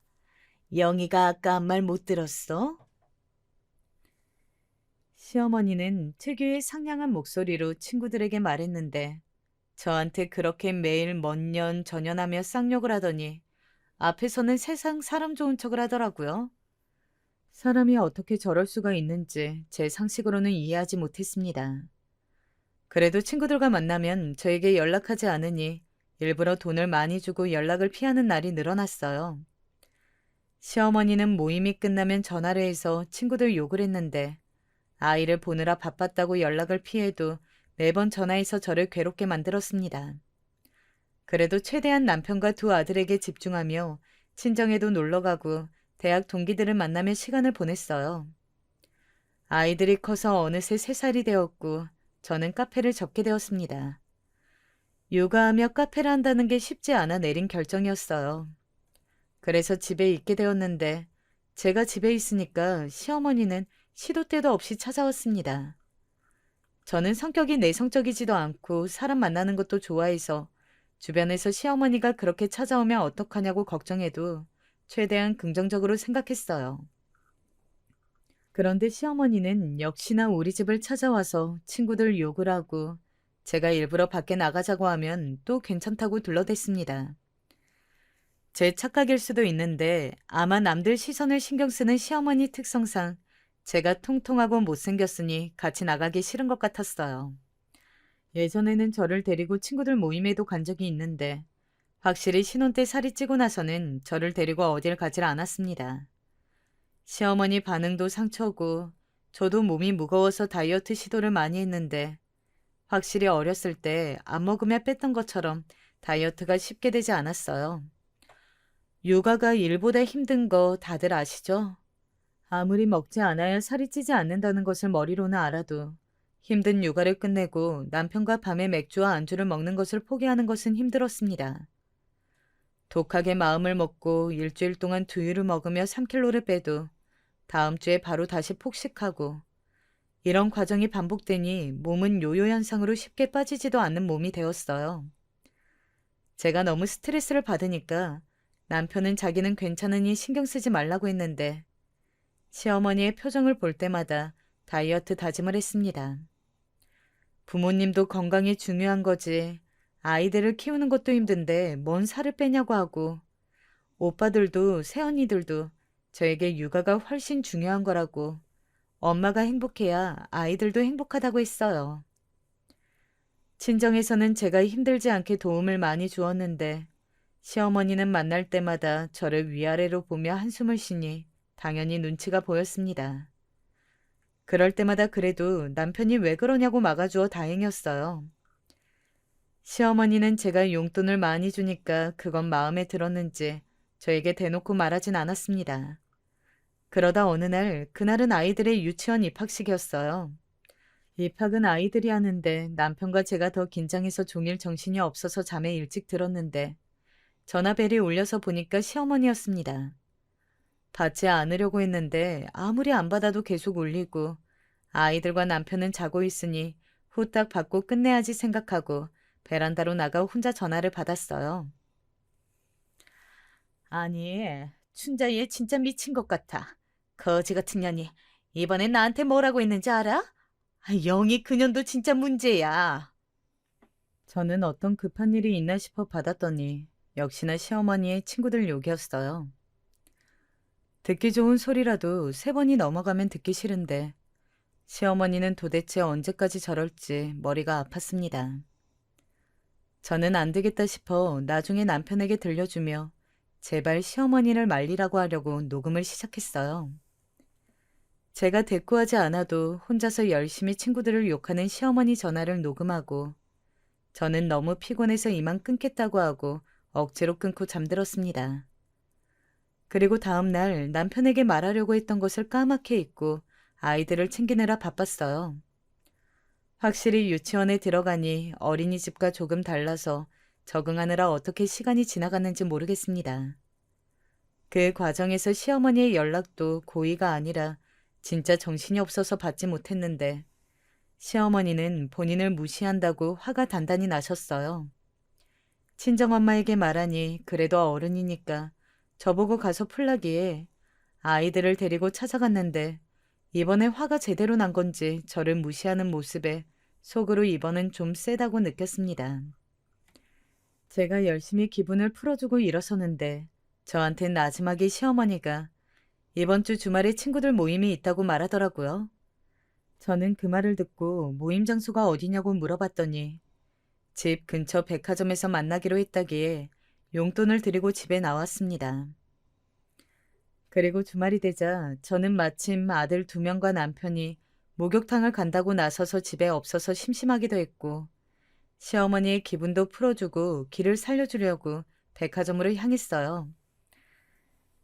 영희가 아까 한 말 못 들었어? 시어머니는 특유의 상냥한 목소리로 친구들에게 말했는데 저한테 그렇게 매일 먼년 전연하며 쌍욕을 하더니 앞에서는 세상 사람 좋은 척을 하더라고요. 사람이 어떻게 저럴 수가 있는지 제 상식으로는 이해하지 못했습니다. 그래도 친구들과 만나면 저에게 연락하지 않으니 일부러 돈을 많이 주고 연락을 피하는 날이 늘어났어요. 시어머니는 모임이 끝나면 전화를 해서 친구들 욕을 했는데 아이를 보느라 바빴다고 연락을 피해도 매번 전화해서 저를 괴롭게 만들었습니다. 그래도 최대한 남편과 두 아들에게 집중하며 친정에도 놀러가고 대학 동기들을 만나며 시간을 보냈어요. 아이들이 커서 어느새 3살이 되었고 저는 카페를 접게 되었습니다. 육아하며 카페를 한다는 게 쉽지 않아 내린 결정이었어요. 그래서 집에 있게 되었는데 제가 집에 있으니까 시어머니는 시도 때도 없이 찾아왔습니다. 저는 성격이 내성적이지도 않고 사람 만나는 것도 좋아해서 주변에서 시어머니가 그렇게 찾아오면 어떡하냐고 걱정해도 최대한 긍정적으로 생각했어요. 그런데 시어머니는 역시나 우리 집을 찾아와서 친구들 욕을 하고 제가 일부러 밖에 나가자고 하면 또 괜찮다고 둘러댔습니다. 제 착각일 수도 있는데 아마 남들 시선을 신경 쓰는 시어머니 특성상 제가 통통하고 못생겼으니 같이 나가기 싫은 것 같았어요. 예전에는 저를 데리고 친구들 모임에도 간 적이 있는데 확실히 신혼 때 살이 찌고 나서는 저를 데리고 어딜 가질 않았습니다. 시어머니 반응도 상처고 저도 몸이 무거워서 다이어트 시도를 많이 했는데 확실히 어렸을 때 안 먹으면 뺐던 것처럼 다이어트가 쉽게 되지 않았어요. 육아가 일보다 힘든 거 다들 아시죠? 아무리 먹지 않아야 살이 찌지 않는다는 것을 머리로는 알아도 힘든 육아를 끝내고 남편과 밤에 맥주와 안주를 먹는 것을 포기하는 것은 힘들었습니다. 독하게 마음을 먹고 일주일 동안 두유를 먹으며 3kg를 빼도 다음 주에 바로 다시 폭식하고 이런 과정이 반복되니 몸은 요요 현상으로 쉽게 빠지지도 않는 몸이 되었어요. 제가 너무 스트레스를 받으니까 남편은 자기는 괜찮으니 신경 쓰지 말라고 했는데 시어머니의 표정을 볼 때마다 다이어트 다짐을 했습니다. 부모님도 건강이 중요한 거지. 아이들을 키우는 것도 힘든데 뭔 살을 빼냐고 하고 오빠들도 새언니들도 저에게 육아가 훨씬 중요한 거라고 엄마가 행복해야 아이들도 행복하다고 했어요. 친정에서는 제가 힘들지 않게 도움을 많이 주었는데 시어머니는 만날 때마다 저를 위아래로 보며 한숨을 쉬니 당연히 눈치가 보였습니다. 그럴 때마다 그래도 남편이 왜 그러냐고 막아주어 다행이었어요. 시어머니는 제가 용돈을 많이 주니까 그건 마음에 들었는지 저에게 대놓고 말하진 않았습니다. 그러다 어느 날, 그날은 아이들의 유치원 입학식이었어요. 입학은 아이들이 하는데 남편과 제가 더 긴장해서 종일 정신이 없어서 잠에 일찍 들었는데 전화벨이 울려서 보니까 시어머니였습니다. 받지 않으려고 했는데 아무리 안 받아도 계속 울리고 아이들과 남편은 자고 있으니 후딱 받고 끝내야지 생각하고 베란다로 나가 혼자 전화를 받았어요. 아니, 춘자 얘 진짜 미친 것 같아. 거지 같은 년이 이번엔 나한테 뭐라고 했는지 알아? 영희 그년도 진짜 문제야. 저는 어떤 급한 일이 있나 싶어 받았더니 역시나 시어머니의 친구들 욕이었어요. 듣기 좋은 소리라도 3번이 넘어가면 듣기 싫은데 시어머니는 도대체 언제까지 저럴지 머리가 아팠습니다. 저는 안 되겠다 싶어 나중에 남편에게 들려주며 제발 시어머니를 말리라고 하려고 녹음을 시작했어요. 제가 대꾸하지 않아도 혼자서 열심히 친구들을 욕하는 시어머니 전화를 녹음하고 저는 너무 피곤해서 이만 끊겠다고 하고 억지로 끊고 잠들었습니다. 그리고 다음 날 남편에게 말하려고 했던 것을 까맣게 잊고 아이들을 챙기느라 바빴어요. 확실히 유치원에 들어가니 어린이집과 조금 달라서 적응하느라 어떻게 시간이 지나갔는지 모르겠습니다. 그 과정에서 시어머니의 연락도 고의가 아니라 진짜 정신이 없어서 받지 못했는데 시어머니는 본인을 무시한다고 화가 단단히 나셨어요. 친정엄마에게 말하니 그래도 어른이니까 저보고 가서 풀라기에 아이들을 데리고 찾아갔는데 이번에 화가 제대로 난 건지 저를 무시하는 모습에 속으로 이번은 좀 세다고 느꼈습니다. 제가 열심히 기분을 풀어주고 일어서는데 저한텐 나지막이 시어머니가 이번 주 주말에 친구들 모임이 있다고 말하더라고요. 저는 그 말을 듣고 모임 장소가 어디냐고 물어봤더니 집 근처 백화점에서 만나기로 했다기에 용돈을 드리고 집에 나왔습니다. 그리고 주말이 되자 저는 마침 아들 2명과 남편이 목욕탕을 간다고 나서서 집에 없어서 심심하기도 했고 시어머니의 기분도 풀어주고 길을 살려주려고 백화점으로 향했어요.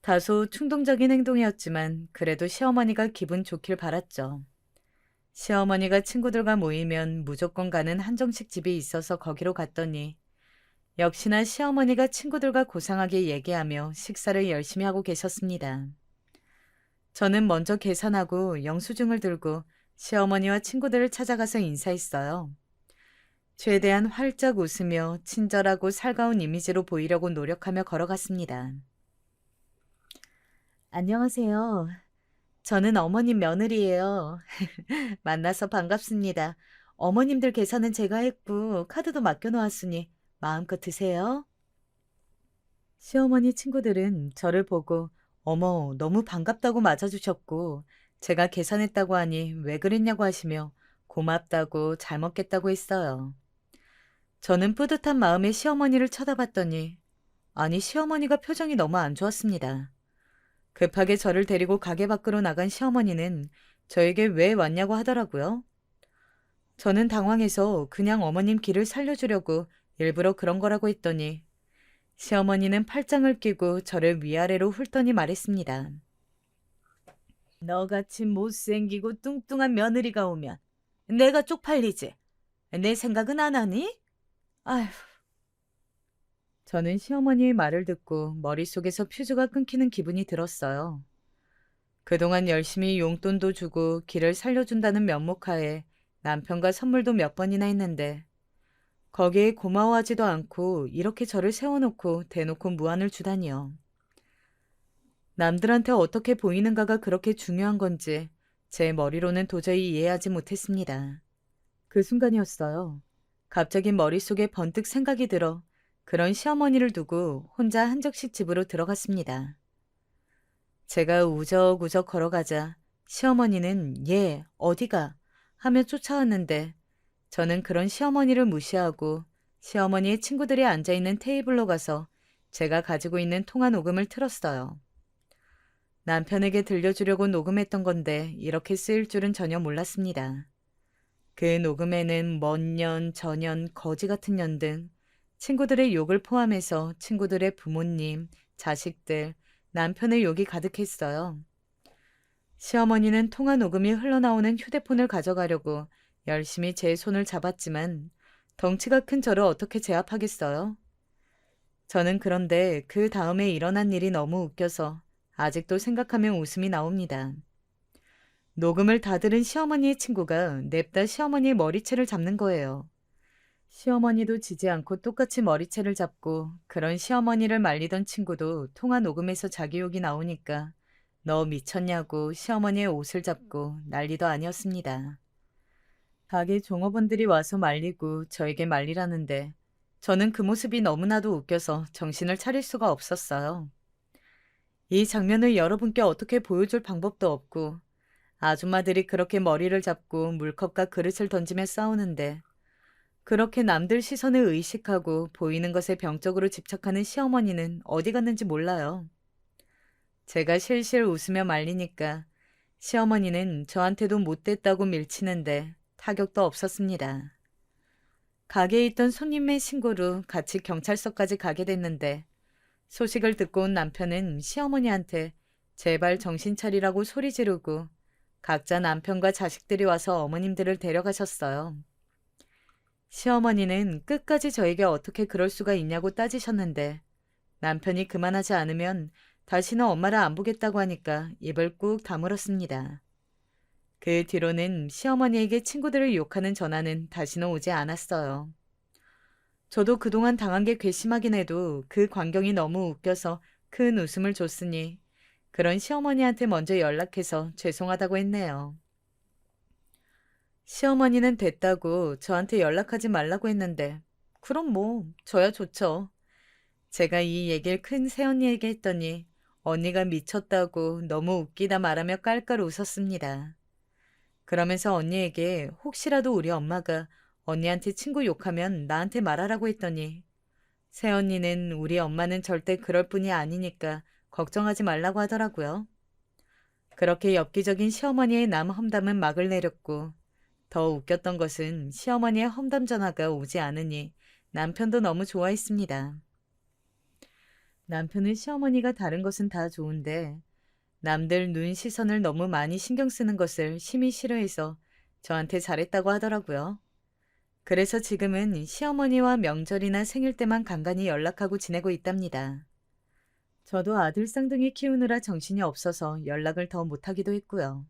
다소 충동적인 행동이었지만 그래도 시어머니가 기분 좋길 바랐죠. 시어머니가 친구들과 모이면 무조건 가는 한정식 집이 있어서 거기로 갔더니 역시나 시어머니가 친구들과 고상하게 얘기하며 식사를 열심히 하고 계셨습니다. 저는 먼저 계산하고 영수증을 들고 시어머니와 친구들을 찾아가서 인사했어요. 최대한 활짝 웃으며 친절하고 살가운 이미지로 보이려고 노력하며 걸어갔습니다. 안녕하세요. 저는 어머님 며느리예요. 만나서 반갑습니다. 어머님들 계산은 제가 했고 카드도 맡겨놓았으니 마음껏 드세요. 시어머니 친구들은 저를 보고 어머, 너무 반갑다고 맞아주셨고 제가 계산했다고 하니 왜 그랬냐고 하시며 고맙다고 잘 먹겠다고 했어요. 저는 뿌듯한 마음에 시어머니를 쳐다봤더니 아니 시어머니가 표정이 너무 안 좋았습니다. 급하게 저를 데리고 가게 밖으로 나간 시어머니는 저에게 왜 왔냐고 하더라고요. 저는 당황해서 그냥 어머님 길을 살려주려고 일부러 그런 거라고 했더니 시어머니는 팔짱을 끼고 저를 위아래로 훑더니 말했습니다. 너같이 못생기고 뚱뚱한 며느리가 오면 내가 쪽팔리지. 내 생각은 안 하니? 아휴. 저는 시어머니의 말을 듣고 머릿속에서 퓨즈가 끊기는 기분이 들었어요. 그동안 열심히 용돈도 주고 길을 살려준다는 면목하에 남편과 선물도 몇 번이나 했는데 거기에 고마워하지도 않고 이렇게 저를 세워놓고 대놓고 무안을 주다니요. 남들한테 어떻게 보이는가가 그렇게 중요한 건지 제 머리로는 도저히 이해하지 못했습니다. 그 순간이었어요. 갑자기 머릿속에 번뜩 생각이 들어 그런 시어머니를 두고 혼자 한적식 집으로 들어갔습니다. 제가 우적우적 걸어가자 시어머니는 얘 어디가 하며 쫓아왔는데 저는 그런 시어머니를 무시하고 시어머니의 친구들이 앉아있는 테이블로 가서 제가 가지고 있는 통화 녹음을 틀었어요. 남편에게 들려주려고 녹음했던 건데 이렇게 쓰일 줄은 전혀 몰랐습니다. 그 녹음에는 먼 년, 전년, 거지 같은 년 등 친구들의 욕을 포함해서 친구들의 부모님, 자식들, 남편의 욕이 가득했어요. 시어머니는 통화 녹음이 흘러나오는 휴대폰을 가져가려고 열심히 제 손을 잡았지만 덩치가 큰 저를 어떻게 제압하겠어요? 저는 그런데 그 다음에 일어난 일이 너무 웃겨서 아직도 생각하면 웃음이 나옵니다. 녹음을 다 들은 시어머니의 친구가 냅다 시어머니의 머리채를 잡는 거예요. 시어머니도 지지 않고 똑같이 머리채를 잡고 그런 시어머니를 말리던 친구도 통화 녹음에서 자기 욕이 나오니까 너 미쳤냐고 시어머니의 옷을 잡고 난리도 아니었습니다. 가게 종업원들이 와서 말리고 저에게 말리라는데 저는 그 모습이 너무나도 웃겨서 정신을 차릴 수가 없었어요. 이 장면을 여러분께 어떻게 보여줄 방법도 없고 아줌마들이 그렇게 머리를 잡고 물컵과 그릇을 던지며 싸우는데 그렇게 남들 시선을 의식하고 보이는 것에 병적으로 집착하는 시어머니는 어디 갔는지 몰라요. 제가 실실 웃으며 말리니까 시어머니는 저한테도 못됐다고 밀치는데 타격도 없었습니다. 가게에 있던 손님의 신고로 같이 경찰서까지 가게 됐는데 소식을 듣고 온 남편은 시어머니한테 제발 정신 차리라고 소리 지르고 각자 남편과 자식들이 와서 어머님들을 데려가셨어요. 시어머니는 끝까지 저에게 어떻게 그럴 수가 있냐고 따지셨는데 남편이 그만하지 않으면 다시는 엄마를 안 보겠다고 하니까 입을 꾹 다물었습니다. 그 뒤로는 시어머니에게 친구들을 욕하는 전화는 다시는 오지 않았어요. 저도 그동안 당한 게 괘씸하긴 해도 그 광경이 너무 웃겨서 큰 웃음을 줬으니 그런 시어머니한테 먼저 연락해서 죄송하다고 했네요. 시어머니는 됐다고 저한테 연락하지 말라고 했는데 그럼 뭐 저야 좋죠. 제가 이 얘기를 큰 새언니에게 했더니 언니가 미쳤다고 너무 웃기다 말하며 깔깔 웃었습니다. 그러면서 언니에게 혹시라도 우리 엄마가 언니한테 친구 욕하면 나한테 말하라고 했더니 새언니는 우리 엄마는 절대 그럴 뿐이 아니니까 걱정하지 말라고 하더라고요. 그렇게 엽기적인 시어머니의 남 험담은 막을 내렸고 더 웃겼던 것은 시어머니의 험담 전화가 오지 않으니 남편도 너무 좋아했습니다. 남편은 시어머니가 다른 것은 다 좋은데 남들 눈 시선을 너무 많이 신경 쓰는 것을 심히 싫어해서 저한테 잘했다고 하더라고요. 그래서 지금은 시어머니와 명절이나 생일 때만 간간히 연락하고 지내고 있답니다. 저도 아들 쌍둥이 키우느라 정신이 없어서 연락을 더 못하기도 했고요.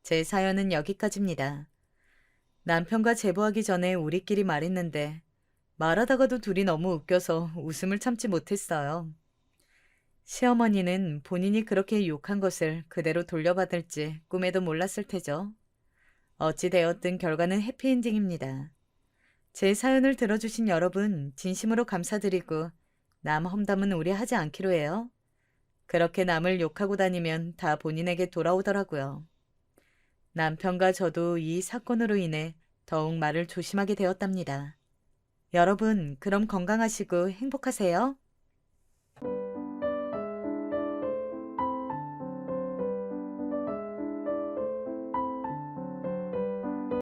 제 사연은 여기까지입니다. 남편과 제보하기 전에 우리끼리 말했는데 말하다가도 둘이 너무 웃겨서 웃음을 참지 못했어요. 시어머니는 본인이 그렇게 욕한 것을 그대로 돌려받을지 꿈에도 몰랐을 테죠. 어찌되었든 결과는 해피엔딩입니다. 제 사연을 들어주신 여러분 진심으로 감사드리고 남 험담은 우리 하지 않기로 해요. 그렇게 남을 욕하고 다니면 다 본인에게 돌아오더라고요. 남편과 저도 이 사건으로 인해 더욱 말을 조심하게 되었답니다. 여러분, 그럼 건강하시고 행복하세요.